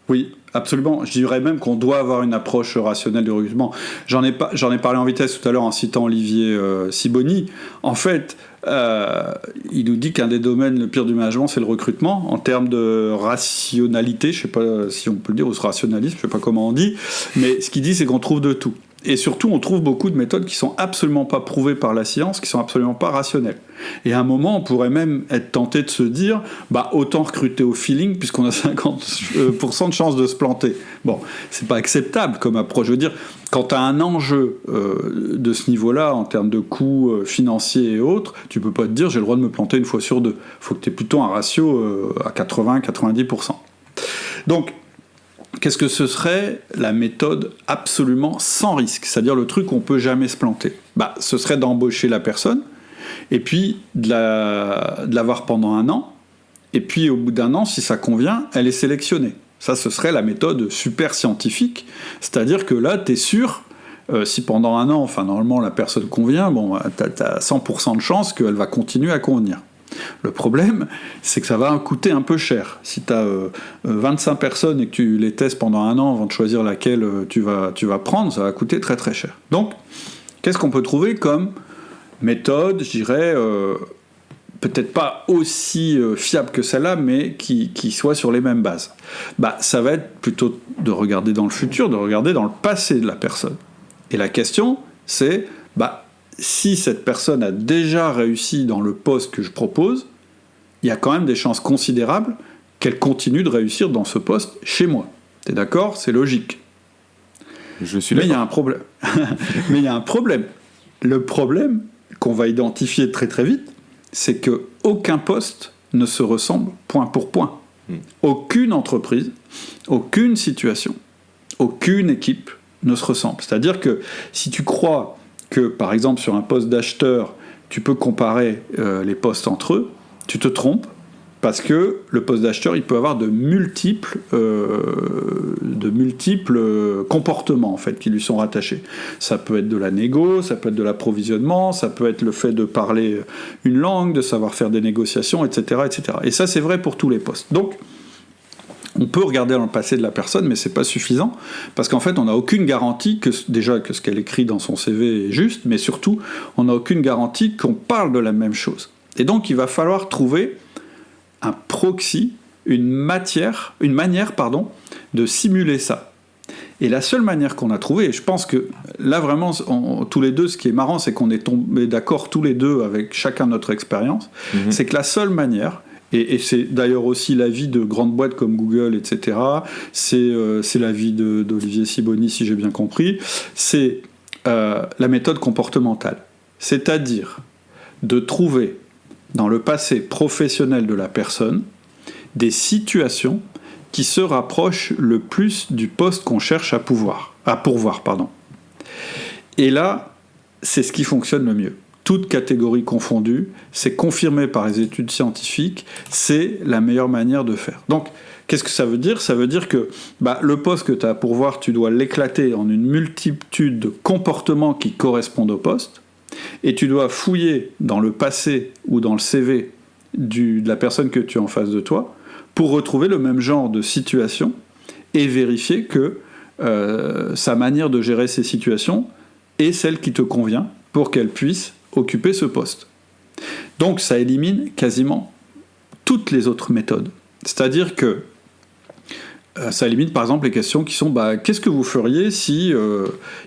Oui, absolument. Je dirais même qu'on doit avoir une approche rationnelle du recrutement. J'en ai parlé en vitesse tout à l'heure en citant Olivier Sibony. En fait, il nous dit qu'un des domaines le pire du management, c'est le recrutement. En termes de rationalité, je ne sais pas si on peut le dire, ou ce rationalisme, je ne sais pas comment on dit, mais ce qu'il dit, c'est qu'on trouve de tout. Et surtout, on trouve beaucoup de méthodes qui sont absolument pas prouvées par la science, qui sont absolument pas rationnelles. Et à un moment, on pourrait même être tenté de se dire, autant recruter au feeling, puisqu'on a 50% de chances de se planter. Bon, c'est pas acceptable comme approche. Je veux dire, quand tu as un enjeu de ce niveau-là, en termes de coûts financiers et autres, tu peux pas te dire, j'ai le droit de me planter une fois sur deux. Faut que tu aies plutôt un ratio à 80-90%. Donc, qu'est-ce que ce serait la méthode absolument sans risque, c'est-à-dire le truc où on peut jamais se planter? Ce serait d'embaucher la personne, et puis de l'avoir pendant 1 an, et puis au bout d'1 an, si ça convient, elle est sélectionnée. Ça, ce serait la méthode super scientifique, c'est-à-dire que là, tu es sûr, si pendant 1 an, normalement la personne convient, tu as 100% de chance qu'elle va continuer à convenir. Le problème, c'est que ça va coûter un peu cher. Si tu as 25 personnes et que tu les testes pendant 1 an avant de choisir laquelle tu vas prendre, ça va coûter très très cher. Donc, qu'est-ce qu'on peut trouver comme méthode, je dirais, peut-être pas aussi fiable que celle-là, mais qui soit sur les mêmes bases? Ça va être plutôt de regarder dans le futur, de regarder dans le passé de la personne. Et la question, c'est... si cette personne a déjà réussi dans le poste que je propose, il y a quand même des chances considérables qu'elle continue de réussir dans ce poste chez moi. T'es d'accord? C'est logique. Je suis d'accord. Mais il y a un problème. Mais il y a un problème. Le problème qu'on va identifier très très vite, c'est qu'aucun poste ne se ressemble point pour point. Aucune entreprise, aucune situation, aucune équipe ne se ressemble. C'est-à-dire que si tu crois que, par exemple, sur un poste d'acheteur, tu peux comparer les postes entre eux, tu te trompes, parce que le poste d'acheteur, il peut avoir de multiples comportements, en fait, qui lui sont rattachés. Ça peut être de la négo, ça peut être de l'approvisionnement, ça peut être le fait de parler une langue, de savoir faire des négociations, etc., etc. Et ça, c'est vrai pour tous les postes. Donc, on peut regarder dans le passé de la personne, mais c'est pas suffisant, parce qu'en fait, on n'a aucune garantie que ce qu'elle écrit dans son CV est juste, mais surtout, on n'a aucune garantie qu'on parle de la même chose. Et donc, il va falloir trouver un proxy, une manière, de simuler ça. Et la seule manière qu'on a trouvée, et je pense que là, vraiment, tous les deux, ce qui est marrant, c'est qu'on est tombés d'accord tous les deux avec chacun notre expérience, c'est que la seule manière... Et c'est d'ailleurs aussi l'avis de grandes boîtes comme Google, etc. C'est l'avis d'Olivier Sibony, si j'ai bien compris. C'est la méthode comportementale. C'est-à-dire de trouver dans le passé professionnel de la personne des situations qui se rapprochent le plus du poste qu'on cherche à pourvoir. Et là, c'est ce qui fonctionne le mieux. Toutes catégories confondues, c'est confirmé par les études scientifiques, c'est la meilleure manière de faire. Donc, qu'est-ce que ça veut dire? Ça veut dire que le poste que tu as à pourvoir, tu dois l'éclater en une multitude de comportements qui correspondent au poste, et tu dois fouiller dans le passé ou dans le CV de la personne que tu as en face de toi pour retrouver le même genre de situation et vérifier que sa manière de gérer ces situations est celle qui te convient pour qu'elle puisse occuper ce poste. Donc ça élimine quasiment toutes les autres méthodes. C'est-à-dire que ça élimine par exemple les questions qui sont qu'est-ce que vous feriez si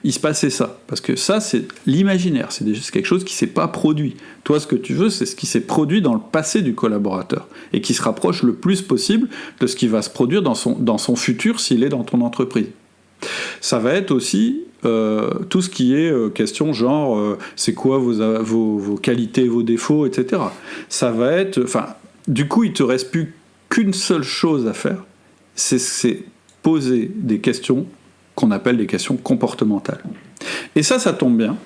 il se passait ça? Parce que ça, c'est l'imaginaire, c'est quelque chose qui ne s'est pas produit. Toi, ce que tu veux, c'est ce qui s'est produit dans le passé du collaborateur et qui se rapproche le plus possible de ce qui va se produire dans son futur s'il est dans ton entreprise. Ça va être aussi tout ce qui est question genre c'est quoi vos qualités, vos défauts, etc. Ça va être... du coup, il ne te reste plus qu'une seule chose à faire, c'est poser des questions qu'on appelle des questions comportementales. Et ça tombe bien,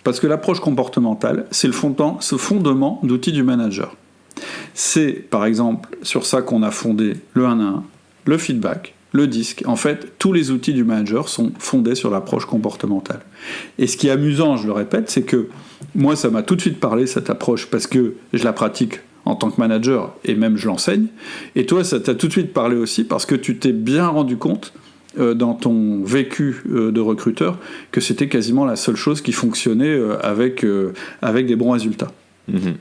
parce que l'approche comportementale, c'est ce fondement d'outils du manager. C'est, par exemple, sur ça qu'on a fondé le 1 à 1, le feedback, le disque. En fait, tous les outils du manager sont fondés sur l'approche comportementale. Et ce qui est amusant, je le répète, c'est que moi, ça m'a tout de suite parlé, cette approche, parce que je la pratique en tant que manager, et même je l'enseigne. Et toi, ça t'a tout de suite parlé aussi parce que tu t'es bien rendu compte dans ton vécu de recruteur que c'était quasiment la seule chose qui fonctionnait avec des bons résultats. Mhm.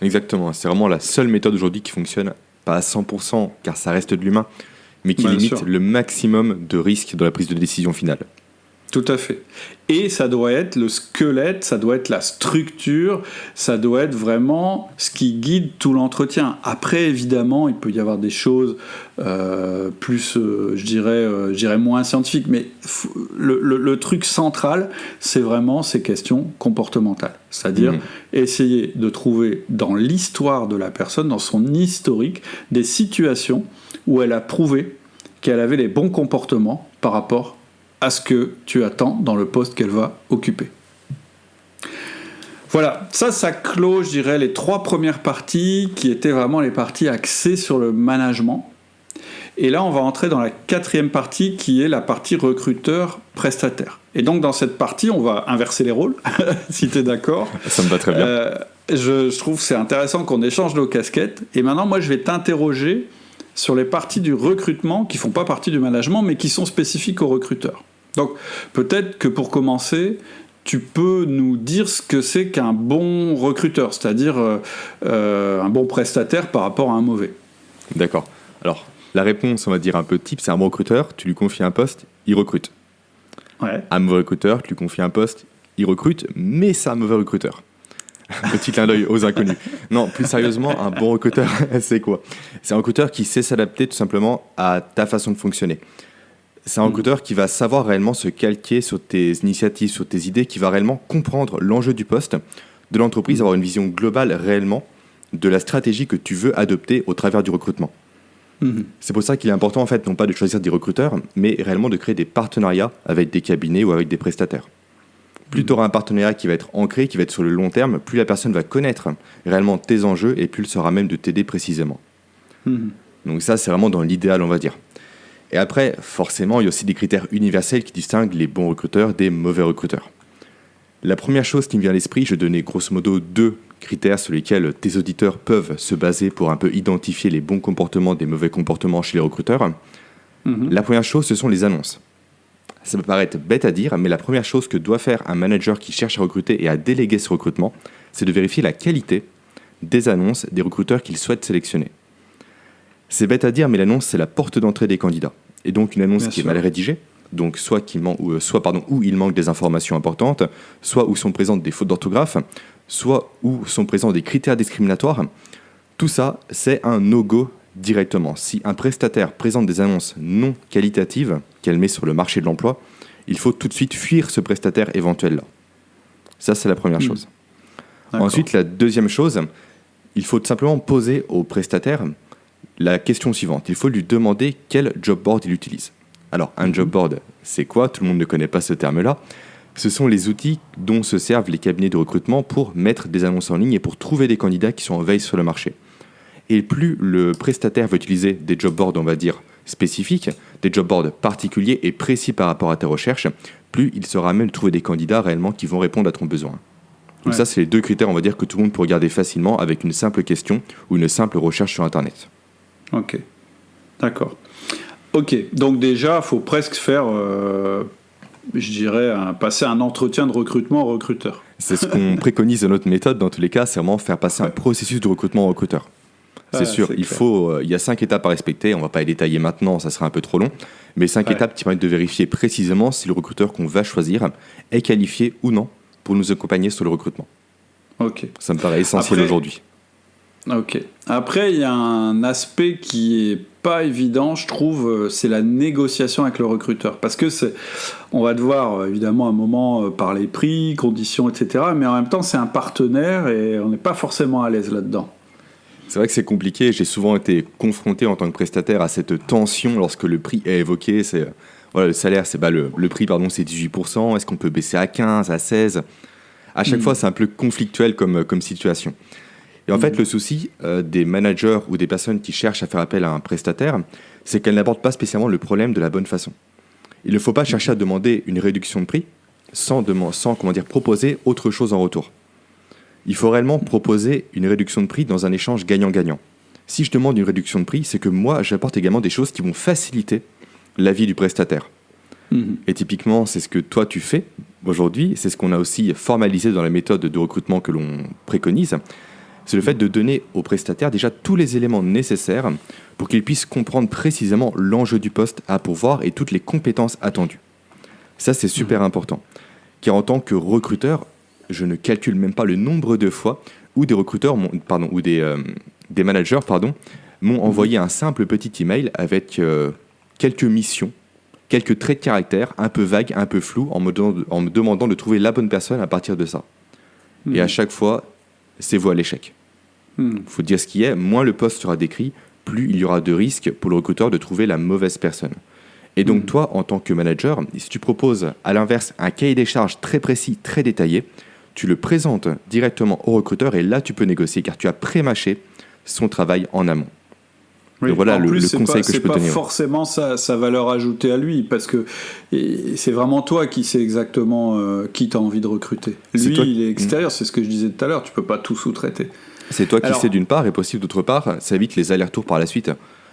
Exactement, c'est vraiment la seule méthode aujourd'hui qui fonctionne, pas à 100%, car ça reste de l'humain, mais qui limite le maximum de risques dans la prise de décision finale. Tout à fait. Et ça doit être le squelette, ça doit être la structure, ça doit être vraiment ce qui guide tout l'entretien. Après, évidemment, il peut y avoir des choses plus, je dirais moins scientifiques, mais le truc central, c'est vraiment ces questions comportementales. C'est-à-dire essayer de trouver dans l'histoire de la personne, dans son historique, des situations où elle a prouvé qu'elle avait les bons comportements par rapport à ce que tu attends dans le poste qu'elle va occuper. Voilà, ça clôt, je dirais, les 3 premières parties qui étaient vraiment les parties axées sur le management. Et là, on va entrer dans la 4e partie qui est la partie recruteur-prestataire. Et donc, dans cette partie, on va inverser les rôles, si tu es d'accord. Ça me va très bien. Je trouve que c'est intéressant qu'on échange nos casquettes. Et maintenant, moi, je vais t'interroger sur les parties du recrutement qui ne font pas partie du management, mais qui sont spécifiques aux recruteurs. Donc, peut-être que pour commencer, tu peux nous dire ce que c'est qu'un bon recruteur, c'est-à-dire un bon prestataire par rapport à un mauvais. D'accord. Alors, la réponse, on va dire un peu type, c'est un bon recruteur, tu lui confies un poste, il recrute. Ouais. Un mauvais recruteur, tu lui confies un poste, il recrute, mais c'est un mauvais recruteur. Petit clin d'œil aux inconnus. Non, plus sérieusement, un bon recruteur, c'est quoi ? C'est un recruteur qui sait s'adapter tout simplement à ta façon de fonctionner. C'est un recruteur qui va savoir réellement se calquer sur tes initiatives, sur tes idées, qui va réellement comprendre l'enjeu du poste, de l'entreprise, avoir une vision globale réellement de la stratégie que tu veux adopter au travers du recrutement. C'est pour ça qu'il est important, en fait, non pas de choisir des recruteurs, mais réellement de créer des partenariats avec des cabinets ou avec des prestataires. Plus tu auras un partenariat qui va être ancré, qui va être sur le long terme, plus la personne va connaître réellement tes enjeux et plus elle sera même de t'aider précisément. Donc ça, c'est vraiment dans l'idéal, on va dire. Et après, forcément, il y a aussi des critères universels qui distinguent les bons recruteurs des mauvais recruteurs. La première chose qui me vient à l'esprit, je vais donner grosso modo 2 critères sur lesquels tes auditeurs peuvent se baser pour un peu identifier les bons comportements des mauvais comportements chez les recruteurs. La première chose, ce sont les annonces. Ça peut paraître bête à dire, mais la première chose que doit faire un manager qui cherche à recruter et à déléguer ce recrutement, c'est de vérifier la qualité des annonces des recruteurs qu'il souhaite sélectionner. C'est bête à dire, mais l'annonce, c'est la porte d'entrée des candidats. Et donc une annonce qui est mal rédigée, donc soit où il manque des informations importantes, soit où sont présentes des fautes d'orthographe, soit où sont présents des critères discriminatoires, tout ça, c'est un no-go directement. Si un prestataire présente des annonces non qualitatives qu'elle met sur le marché de l'emploi, il faut tout de suite fuir ce prestataire éventuel-là. Ça, c'est la première chose. D'accord. Ensuite, la deuxième chose, il faut tout simplement poser au prestataire la question suivante. Il faut lui demander quel job board il utilise. Alors, un job board, c'est quoi ? Tout le monde ne connaît pas ce terme-là. Ce sont les outils dont se servent les cabinets de recrutement pour mettre des annonces en ligne et pour trouver des candidats qui sont en veille sur le marché. Et plus le prestataire va utiliser des job boards, on va dire, spécifiques, des job boards particuliers et précis par rapport à ta recherche, plus il sera même de trouver des candidats réellement qui vont répondre à ton besoin. Donc ça, c'est les 2 critères, on va dire, que tout le monde peut regarder facilement avec une simple question ou une simple recherche sur Internet. Ok, d'accord. Ok, donc déjà, il faut presque faire, je dirais, passer un entretien de recrutement au recruteur. C'est ce qu'on préconise dans notre méthode, dans tous les cas, c'est vraiment faire passer un processus de recrutement au recruteur. C'est sûr, il y a 5 étapes à respecter, on ne va pas les détailler maintenant, ça serait un peu trop long, mais 5 étapes qui permettent de vérifier précisément si le recruteur qu'on va choisir est qualifié ou non pour nous accompagner sur le recrutement. Ok. Ça me paraît essentiel aujourd'hui. Ok. Après, il y a un aspect qui est pas évident, je trouve, c'est la négociation avec le recruteur. Parce que on va devoir, évidemment, à un moment parler prix, conditions, etc. Mais en même temps, c'est un partenaire et on n'est pas forcément à l'aise là-dedans. C'est vrai que c'est compliqué. J'ai souvent été confronté en tant que prestataire à cette tension lorsque le prix est évoqué. Le salaire, c'est le prix, c'est 18%. Est-ce qu'on peut baisser à 15, à 16 ? À chaque fois, c'est un peu conflictuel comme situation. Et en fait, le souci des managers ou des personnes qui cherchent à faire appel à un prestataire, c'est qu'elles n'abordent pas spécialement le problème de la bonne façon. Il ne faut pas chercher à demander une réduction de prix sans proposer autre chose en retour. Il faut réellement proposer une réduction de prix dans un échange gagnant-gagnant. Si je demande une réduction de prix, c'est que moi, j'apporte également des choses qui vont faciliter la vie du prestataire. Et typiquement, c'est ce que toi, tu fais aujourd'hui. C'est ce qu'on a aussi formalisé dans la méthode de recrutement que l'on préconise. C'est le fait de donner au prestataire déjà tous les éléments nécessaires pour qu'il puisse comprendre précisément l'enjeu du poste à pourvoir et toutes les compétences attendues. Ça, c'est super important. Car en tant que recruteur, je ne calcule même pas le nombre de fois où des recruteurs, des managers, m'ont envoyé un simple petit email avec quelques missions, quelques traits de caractère un peu vagues, un peu flous, en me demandant de trouver la bonne personne à partir de ça. Et à chaque fois, c'est voué à l'échec. Faut dire ce qui est, moins le poste sera décrit, plus il y aura de risques pour le recruteur de trouver la mauvaise personne. Et donc toi, en tant que manager, si tu proposes à l'inverse un cahier des charges très précis, très détaillé, tu le présentes directement au recruteur et là tu peux négocier car tu as pré-mâché son travail en amont. Oui, donc voilà en le plus, conseil que je peux donner. C'est pas forcément sa valeur ajoutée à lui, parce que c'est vraiment toi qui sais exactement qui t'as envie de recruter. Lui, il est extérieur, c'est ce que je disais tout à l'heure, tu peux pas tout sous-traiter. C'est toi qui sais d'une part, et possible d'autre part, ça évite les allers-retours par la suite,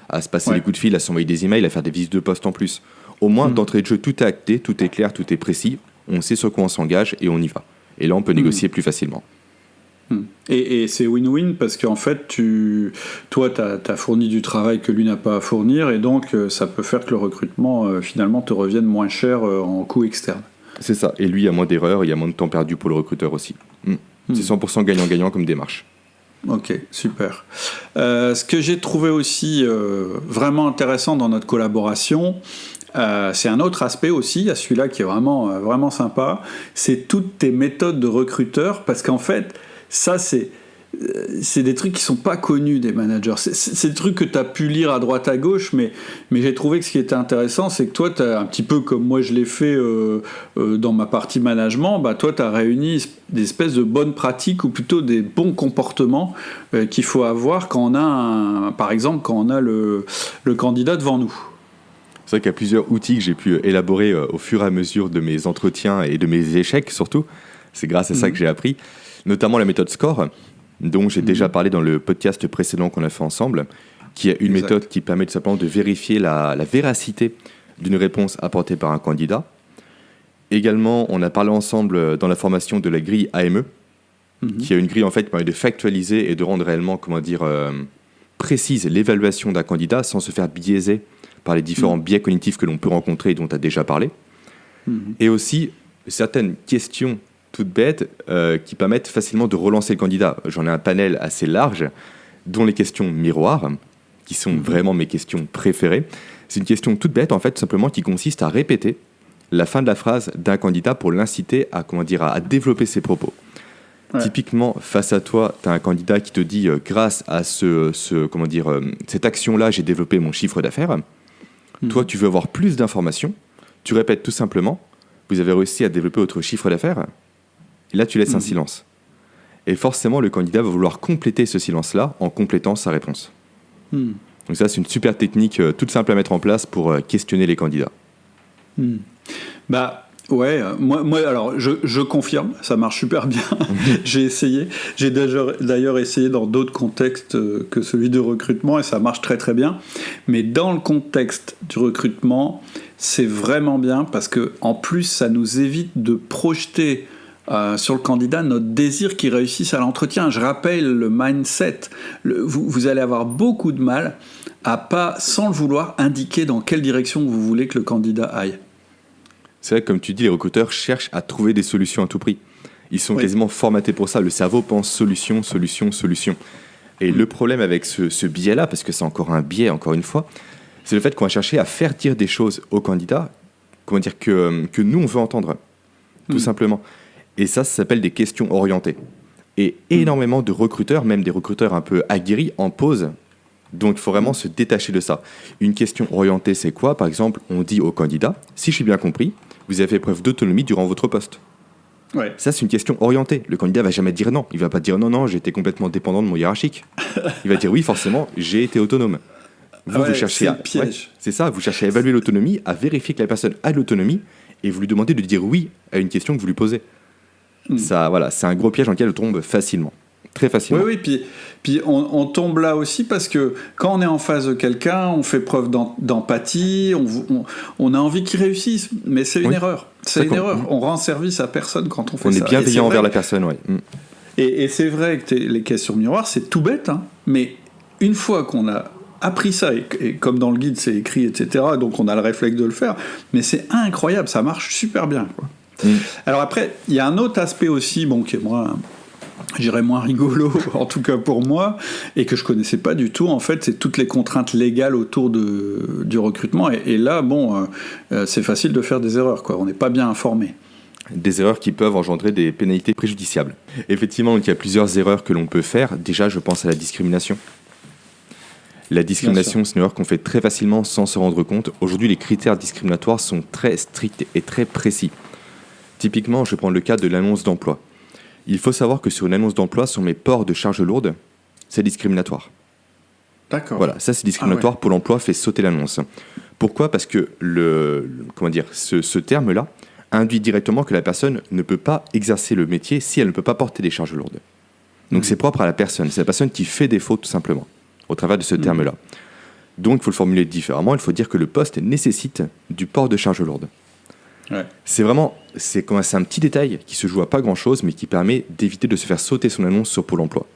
à se passer les coups de fil, à s'envoyer des emails, à faire des visites de poste en plus. Au moins, d'entrée de jeu, tout est acté, tout est clair, tout est précis, on sait sur quoi on s'engage et on y va. Et là, on peut négocier plus facilement. Et c'est win-win parce qu'en fait, toi, tu as fourni du travail que lui n'a pas à fournir et donc ça peut faire que le recrutement, finalement, te revienne moins cher en coût externe. C'est ça. Et lui, il y a moins d'erreurs, il y a moins de temps perdu pour le recruteur aussi. C'est 100% gagnant-gagnant comme démarche. Ok, super. Ce que j'ai trouvé aussi vraiment intéressant dans notre collaboration, c'est un autre aspect aussi, à celui-là qui est vraiment, vraiment sympa, c'est toutes tes méthodes de recruteur, parce qu'en fait, ça, c'est des trucs qui sont pas connus des managers. C'est des trucs que tu as pu lire à droite à gauche, mais j'ai trouvé que ce qui était intéressant, c'est que toi, un petit peu comme moi je l'ai fait dans ma partie management, toi, tu as réuni des espèces de bonnes pratiques, ou plutôt des bons comportements qu'il faut avoir quand on a, par exemple, quand on a le candidat devant nous. C'est vrai qu'il y a plusieurs outils que j'ai pu élaborer au fur et à mesure de mes entretiens et de mes échecs surtout. C'est grâce à ça que j'ai appris, notamment la méthode SCORE, dont j'ai déjà parlé dans le podcast précédent qu'on a fait ensemble, qui est une méthode qui permet tout simplement de vérifier la véracité d'une réponse apportée par un candidat. Également, on a parlé ensemble dans la formation de la grille AME, qui est une grille en fait qui permet de factualiser et de rendre réellement, précise l'évaluation d'un candidat sans se faire biaiser par les différents biais cognitifs que l'on peut rencontrer et dont tu as déjà parlé. Et aussi certaines questions toutes bêtes qui permettent facilement de relancer le candidat. J'en ai un panel assez large, dont les questions miroirs, qui sont vraiment mes questions préférées. C'est une question toute bête, en fait, tout simplement, qui consiste à répéter la fin de la phrase d'un candidat pour l'inciter à développer ses propos. Ouais. Typiquement, face à toi, tu as un candidat qui te dit grâce à cette action-là, j'ai développé mon chiffre d'affaires. Toi, tu veux avoir plus d'informations. Tu répètes tout simplement, vous avez réussi à développer votre chiffre d'affaires. Et là, tu laisses un silence. Et forcément, le candidat va vouloir compléter ce silence-là en complétant sa réponse. Donc ça, c'est une super technique toute simple à mettre en place pour questionner les candidats. Ouais, moi alors je confirme, ça marche super bien. J'ai essayé, j'ai d'ailleurs essayé dans d'autres contextes que celui de recrutement et ça marche très très bien. Mais dans le contexte du recrutement, c'est vraiment bien parce que en plus ça nous évite de projeter sur le candidat notre désir qu'il réussisse à l'entretien. Je rappelle le mindset. Vous allez avoir beaucoup de mal à pas, sans le vouloir, indiquer dans quelle direction vous voulez que le candidat aille. C'est vrai que, comme tu dis, les recruteurs cherchent à trouver des solutions à tout prix. Ils sont quasiment formatés pour ça. Le cerveau pense solution, solution, solution. Et le problème avec ce biais-là, parce que c'est encore un biais, encore une fois, c'est le fait qu'on va chercher à faire dire des choses aux candidats, que nous, on veut entendre, tout simplement. Et ça s'appelle des questions orientées. Et énormément de recruteurs, même des recruteurs un peu aguerris, en posent. Donc, il faut vraiment se détacher de ça. Une question orientée, c'est quoi ? Par exemple, on dit au candidat, si je suis bien compris, vous avez fait preuve d'autonomie durant votre poste. Ouais. Ça, c'est une question orientée. Le candidat ne va jamais dire non. Il ne va pas dire non, j'étais complètement dépendant de mon hiérarchique. Il va dire oui, forcément, j'ai été autonome. Vous cherchez c'est le piège. C'est ça, vous cherchez à évaluer l'autonomie, à vérifier que la personne a de l'autonomie, et vous lui demandez de dire oui à une question que vous lui posez. Ça, voilà, c'est un gros piège dans lequel on tombe facilement. Très facilement. Oui, puis on tombe là aussi parce que quand on est en face de quelqu'un, on fait preuve d'empathie, on a envie qu'il réussisse, mais c'est une erreur. C'est une erreur. On rend service à personne quand on fait ça. On est bienveillant envers la personne, oui. Et c'est vrai que les questions miroirs, c'est tout bête, hein, mais une fois qu'on a appris ça, et comme dans le guide c'est écrit, etc., donc on a le réflexe de le faire, mais c'est incroyable, ça marche super bien, quoi. Alors après, il y a un autre aspect aussi, qui est moins rigolo, en tout cas pour moi, et que je connaissais pas du tout, en fait, c'est toutes les contraintes légales autour du recrutement, et là, c'est facile de faire des erreurs, quoi. On n'est pas bien informé. Des erreurs qui peuvent engendrer des pénalités préjudiciables. Effectivement, il y a plusieurs erreurs que l'on peut faire. Déjà, je pense à la discrimination. La discrimination, c'est une erreur qu'on fait très facilement sans se rendre compte. Aujourd'hui, les critères discriminatoires sont très stricts et très précis. Typiquement, je prends le cas de l'annonce d'emploi. Il faut savoir que sur une annonce d'emploi, si on met port de charge lourde, c'est discriminatoire. D'accord. Voilà, ça c'est discriminatoire. Pôle emploi fait sauter l'annonce. Pourquoi ? Parce que ce terme-là induit directement que la personne ne peut pas exercer le métier si elle ne peut pas porter des charges lourdes. Donc c'est propre à la personne. C'est la personne qui fait défaut tout simplement, au travers de ce terme-là. Donc il faut le formuler différemment. Il faut dire que le poste nécessite du port de charges lourdes. Ouais. C'est un petit détail qui se joue à pas grand-chose, mais qui permet d'éviter de se faire sauter son annonce sur Pôle emploi.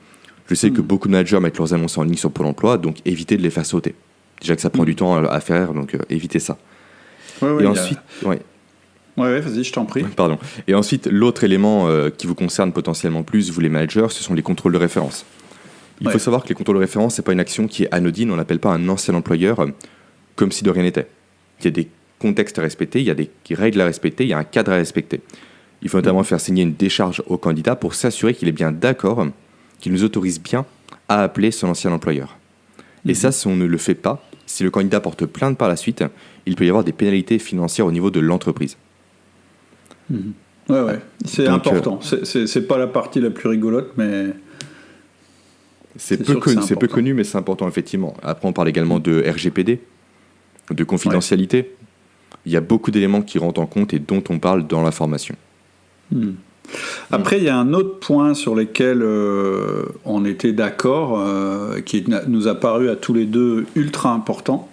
Je sais que beaucoup de managers mettent leurs annonces en ligne sur Pôle emploi, donc évitez de les faire sauter. Déjà que ça prend du temps à faire, donc évitez ça. Et ensuite... Ouais, vas-y, je t'en prie. Pardon. Et ensuite, l'autre élément qui vous concerne potentiellement plus, vous les managers, ce sont les contrôles de référence. Il faut savoir que les contrôles de référence, ce n'est pas une action qui est anodine, on n'appelle pas un ancien employeur comme si de rien n'était. Il y a des contextes à respecter, il y a des règles à respecter, il y a un cadre à respecter. Il faut notamment faire signer une décharge au candidat pour s'assurer qu'il est bien d'accord, qu'il nous autorise bien à appeler son ancien employeur. Et ça, si on ne le fait pas, si le candidat porte plainte par la suite, il peut y avoir des pénalités financières au niveau de l'entreprise. Ouais, c'est donc, important. C'est pas la partie la plus rigolote, mais... C'est peu connu, mais c'est important, effectivement. Après, on parle également de RGPD, de confidentialité. Ouais. Il y a beaucoup d'éléments qui rentrent en compte et dont on parle dans la formation. Après, il y a un autre point sur lequel on était d'accord, qui nous a paru à tous les deux ultra important.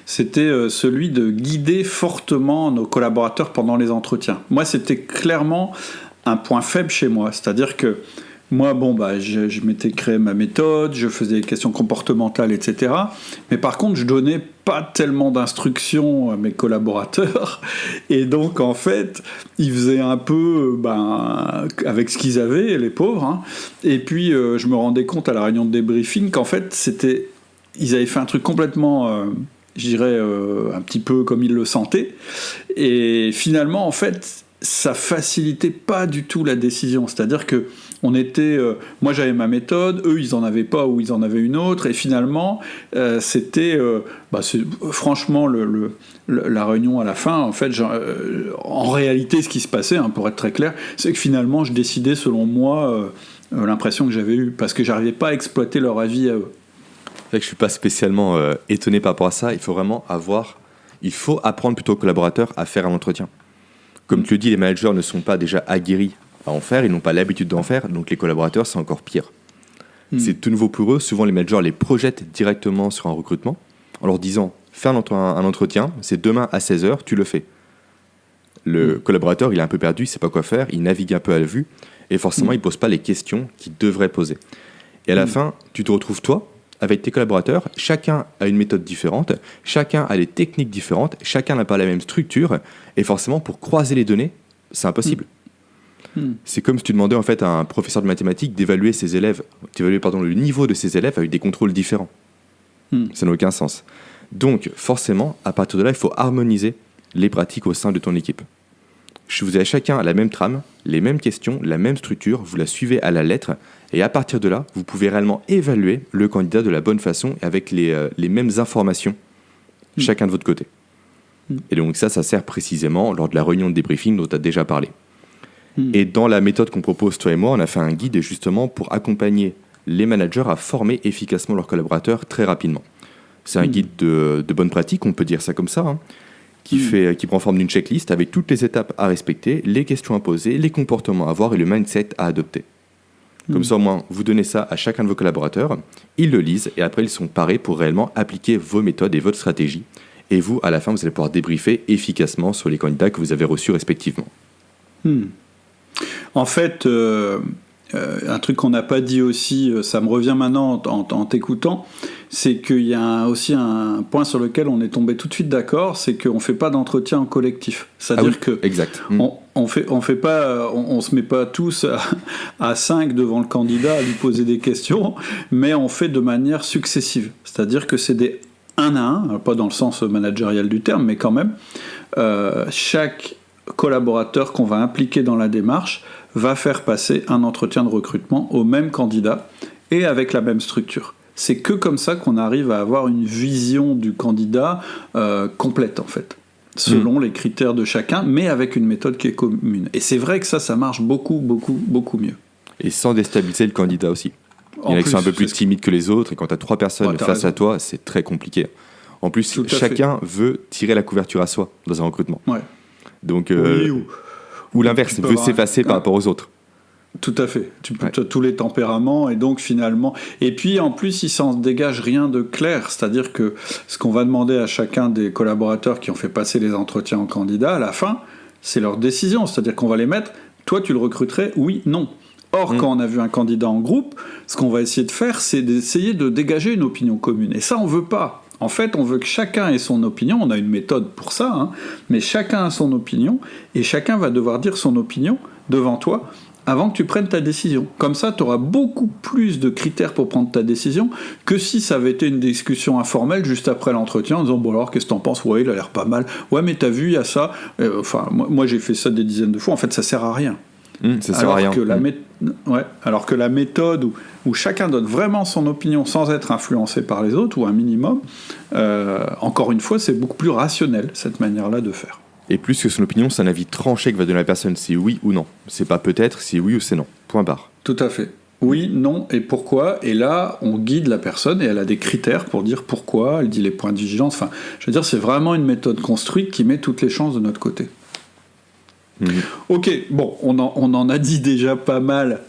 C'était celui de guider fortement nos collaborateurs pendant les entretiens. Moi, c'était clairement un point faible chez moi. C'est-à-dire que moi, je m'étais créé ma méthode, je faisais des questions comportementales, etc. Mais par contre, je donnais pas tellement d'instructions à mes collaborateurs. Et donc, en fait, ils faisaient un peu avec ce qu'ils avaient, les pauvres. Hein. Et puis, je me rendais compte à la réunion de débriefing qu'en fait, ils avaient fait un truc complètement... je dirais un petit peu comme ils le sentaient, et finalement en fait ça facilitait pas du tout la décision, c'est-à-dire que on était, moi j'avais ma méthode, eux ils en avaient pas ou ils en avaient une autre, et finalement c'était franchement la réunion à la fin, en fait en réalité ce qui se passait, pour être très clair, c'est que finalement je décidais selon moi l'impression que j'avais eue, parce que j'arrivais pas à exploiter leur avis à eux. C'est vrai que je ne suis pas spécialement étonné par rapport à ça. Il faut apprendre plutôt aux collaborateurs à faire un entretien. Comme tu le dis, les managers ne sont pas déjà aguerris à en faire, ils n'ont pas l'habitude d'en faire, donc les collaborateurs, c'est encore pire. C'est tout nouveau pour eux. Souvent, les managers les projettent directement sur un recrutement en leur disant « Fais un entretien, c'est demain à 16h, tu le fais ». Le collaborateur, il est un peu perdu, il ne sait pas quoi faire, il navigue un peu à la vue, et forcément, il ne pose pas les questions qu'il devrait poser. Et à la fin, tu te retrouves, toi, avec tes collaborateurs, chacun a une méthode différente, chacun a des techniques différentes, chacun n'a pas la même structure, et forcément, pour croiser les données, c'est impossible. C'est comme si tu demandais en fait à un professeur de mathématiques d'évaluer le niveau de ses élèves avec des contrôles différents. Ça n'a aucun sens. Donc, forcément, à partir de là, il faut harmoniser les pratiques au sein de ton équipe. Vous avez chacun la même trame, les mêmes questions, la même structure, vous la suivez à la lettre, et à partir de là, vous pouvez réellement évaluer le candidat de la bonne façon et avec les mêmes informations, chacun de votre côté. Et donc ça sert précisément lors de la réunion de débriefing dont tu as déjà parlé. Et dans la méthode qu'on propose, toi et moi, on a fait un guide justement pour accompagner les managers à former efficacement leurs collaborateurs très rapidement. C'est un guide de bonne pratique, on peut dire ça comme ça, qui prend forme d'une checklist avec toutes les étapes à respecter, les questions à poser, les comportements à avoir et le mindset à adopter. Comme ça, au moins, vous donnez ça à chacun de vos collaborateurs, ils le lisent et après, ils sont parés pour réellement appliquer vos méthodes et votre stratégie. Et vous, à la fin, vous allez pouvoir débriefer efficacement sur les candidats que vous avez reçus respectivement. En fait, un truc qu'on n'a pas dit aussi, ça me revient maintenant en t'écoutant, c'est qu'il y a aussi un point sur lequel on est tombé tout de suite d'accord, c'est qu'on ne fait pas d'entretien en collectif. C'est-à-dire exact. On se met pas tous à 5 devant le candidat à lui poser des questions, mais on fait de manière successive. C'est-à-dire que c'est des 1 à 1, pas dans le sens managérial du terme, mais quand même, chaque collaborateur qu'on va impliquer dans la démarche va faire passer un entretien de recrutement au même candidat et avec la même structure. C'est que comme ça qu'on arrive à avoir une vision du candidat complète, en fait, selon les critères de chacun, mais avec une méthode qui est commune. Et c'est vrai que ça marche beaucoup mieux. Et sans déstabiliser le candidat aussi. Il y en a qui sont un peu plus timides que les autres, et quand tu as 3 personnes face à toi, c'est très compliqué. En plus, chacun veut tirer la couverture à soi dans un recrutement. Ouais. Donc, ou l'inverse, veut s'effacer par rapport aux autres. Tout à fait. Tu as tous les tempéraments, et donc finalement... Et puis, en plus, il s'en dégage rien de clair. C'est-à-dire que ce qu'on va demander à chacun des collaborateurs qui ont fait passer les entretiens en candidat, à la fin, c'est leur décision. C'est-à-dire qu'on va les mettre, toi, tu le recruterais, oui, non. Or, quand on a vu un candidat en groupe, ce qu'on va essayer de faire, c'est d'essayer de dégager une opinion commune. Et ça, on veut pas. En fait, on veut que chacun ait son opinion. On a une méthode pour ça, mais chacun a son opinion, et chacun va devoir dire son opinion devant toi avant que tu prennes ta décision. Comme ça, tu auras beaucoup plus de critères pour prendre ta décision que si ça avait été une discussion informelle juste après l'entretien en disant « Bon alors, qu'est-ce que t'en penses ? Ouais, il a l'air pas mal. Ouais, mais t'as vu, il y a ça. » Enfin, moi, j'ai fait ça des dizaines de fois. En fait, ça sert à rien. Ça sert à rien. Alors que la méthode où chacun donne vraiment son opinion sans être influencé par les autres, ou un minimum, encore une fois, c'est beaucoup plus rationnel, cette manière-là de faire. Et plus que son opinion, c'est un avis tranché que va donner la personne, c'est oui ou non. C'est pas peut-être, c'est oui ou c'est non. Point barre. Tout à fait. Oui, non et pourquoi. Et là, on guide la personne et elle a des critères pour dire pourquoi, elle dit les points de vigilance. Enfin, je veux dire, c'est vraiment une méthode construite qui met toutes les chances de notre côté. Ok, bon, on en a dit déjà pas mal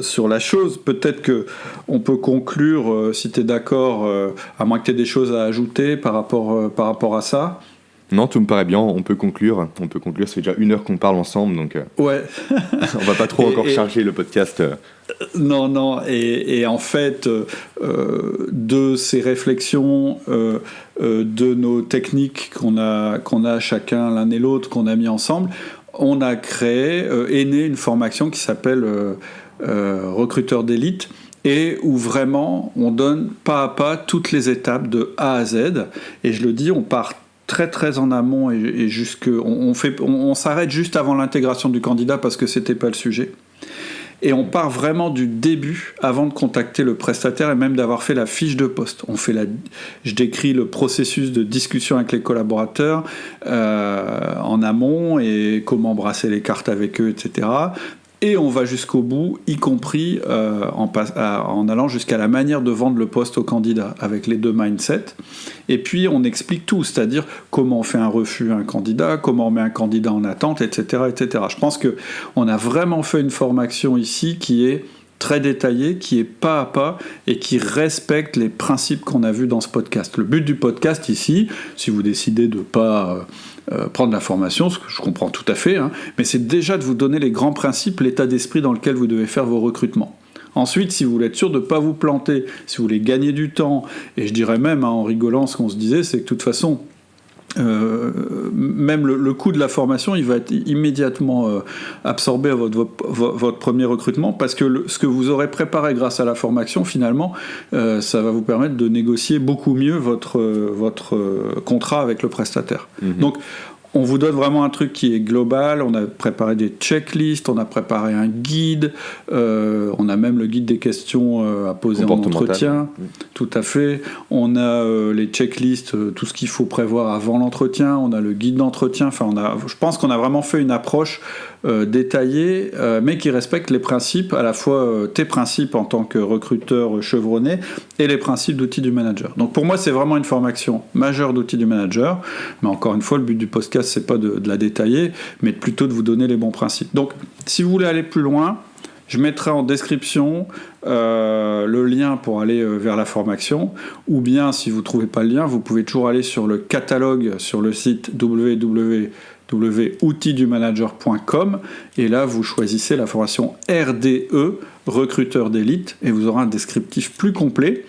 sur la chose. Peut-être qu'on peut conclure, si tu es d'accord, à moins que tu aies des choses à ajouter par rapport à ça. Non, tout me paraît bien, on peut conclure. Ça fait déjà 1 heure qu'on parle ensemble, donc ouais. On va pas trop encore charger le podcast. Non, et en fait, de ces réflexions, de nos techniques qu'on a chacun l'un et l'autre, qu'on a mis ensemble, on a créé, est née une formation qui s'appelle Recruteur d'élite, et où vraiment on donne pas à pas toutes les étapes de A à Z, et je le dis, on part très très en amont et on s'arrête juste avant l'intégration du candidat parce que c'était pas le sujet. Et on part vraiment du début, avant de contacter le prestataire et même d'avoir fait la fiche de poste. Je décris le processus de discussion avec les collaborateurs en amont et comment brasser les cartes avec eux, etc. Et on va jusqu'au bout, y compris en allant jusqu'à la manière de vendre le poste au candidat, avec les 2 mindsets. Et puis on explique tout, c'est-à-dire comment on fait un refus à un candidat, comment on met un candidat en attente, etc. etc. Je pense qu'on a vraiment fait une formation ici qui est très détaillée, qui est pas à pas et qui respecte les principes qu'on a vus dans ce podcast. Le but du podcast ici, si vous décidez de pas prendre l'information, ce que je comprends tout à fait, mais c'est déjà de vous donner les grands principes, l'état d'esprit dans lequel vous devez faire vos recrutements. Ensuite, si vous voulez être sûr de ne pas vous planter, si vous voulez gagner du temps, et je dirais même, en rigolant, ce qu'on se disait, c'est que de toute façon, même le coût de la formation, il va être immédiatement absorbé à votre premier recrutement, parce que ce que vous aurez préparé grâce à la formation, finalement, ça va vous permettre de négocier beaucoup mieux votre contrat avec le prestataire. Donc, on vous donne vraiment un truc qui est global. On a préparé des checklists, on a préparé un guide, on a même le guide des questions à poser en entretien. Tout à fait. On a les checklists, tout ce qu'il faut prévoir avant l'entretien. On a le guide d'entretien. Enfin, je pense qu'on a vraiment fait une approche détaillée, mais qui respecte les principes, à la fois tes principes en tant que recruteur chevronné et les principes d'outils du manager. Donc pour moi, c'est vraiment une formation majeure d'outils du manager, mais encore une fois, le but du podcast, c'est pas de la détailler, mais plutôt de vous donner les bons principes. Donc, si vous voulez aller plus loin, je mettrai en description le lien pour aller vers la formation, ou bien si vous ne trouvez pas le lien, vous pouvez toujours aller sur le catalogue sur le site www.outildumanager.com et là vous choisissez la formation RDE, recruteur d'élite, et vous aurez un descriptif plus complet.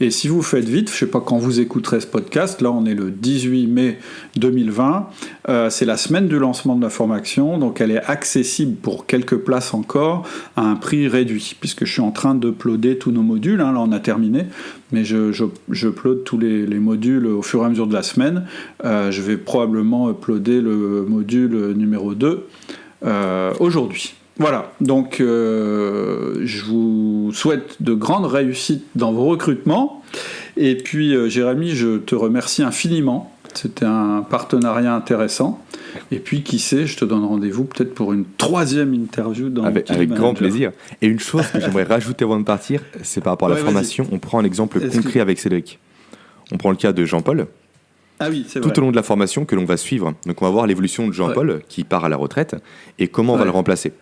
Et si vous faites vite, je ne sais pas quand vous écouterez ce podcast, là on est le 18 mai 2020, c'est la semaine du lancement de la formation, donc elle est accessible pour quelques places encore à un prix réduit, puisque je suis en train d'uploader tous nos modules, là on a terminé, mais je upload tous les modules au fur et à mesure de la semaine. Je vais probablement uploader le module numéro 2 aujourd'hui. Voilà, donc je vous souhaite de grandes réussites dans vos recrutements. Et puis Jérémy, je te remercie infiniment. C'était un partenariat intéressant. Et puis qui sait, je te donne rendez-vous peut-être pour une 3e interview dans avec grand plaisir. Et une chose que j'aimerais rajouter avant de partir, c'est par rapport à la formation. On prend un exemple concret avec Cédric. On prend le cas de Jean-Paul. Ah oui, c'est tout vrai. Au long de la formation que l'on va suivre. Donc on va voir l'évolution de Jean-Paul qui part à la retraite et comment on va le remplacer.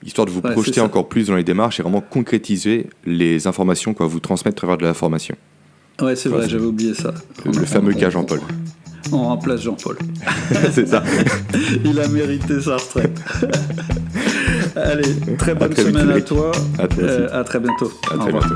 Histoire de vous projeter encore plus dans les démarches et vraiment concrétiser les informations qu'on va vous transmettre à travers de la formation. Ouais, c'est vrai, j'avais oublié ça. Le fameux cas Jean-Paul. On remplace Jean-Paul. C'est ça. Il a mérité sa retraite. Allez, très bonne semaine à toi. À toi aussi. À très bientôt. À très bientôt.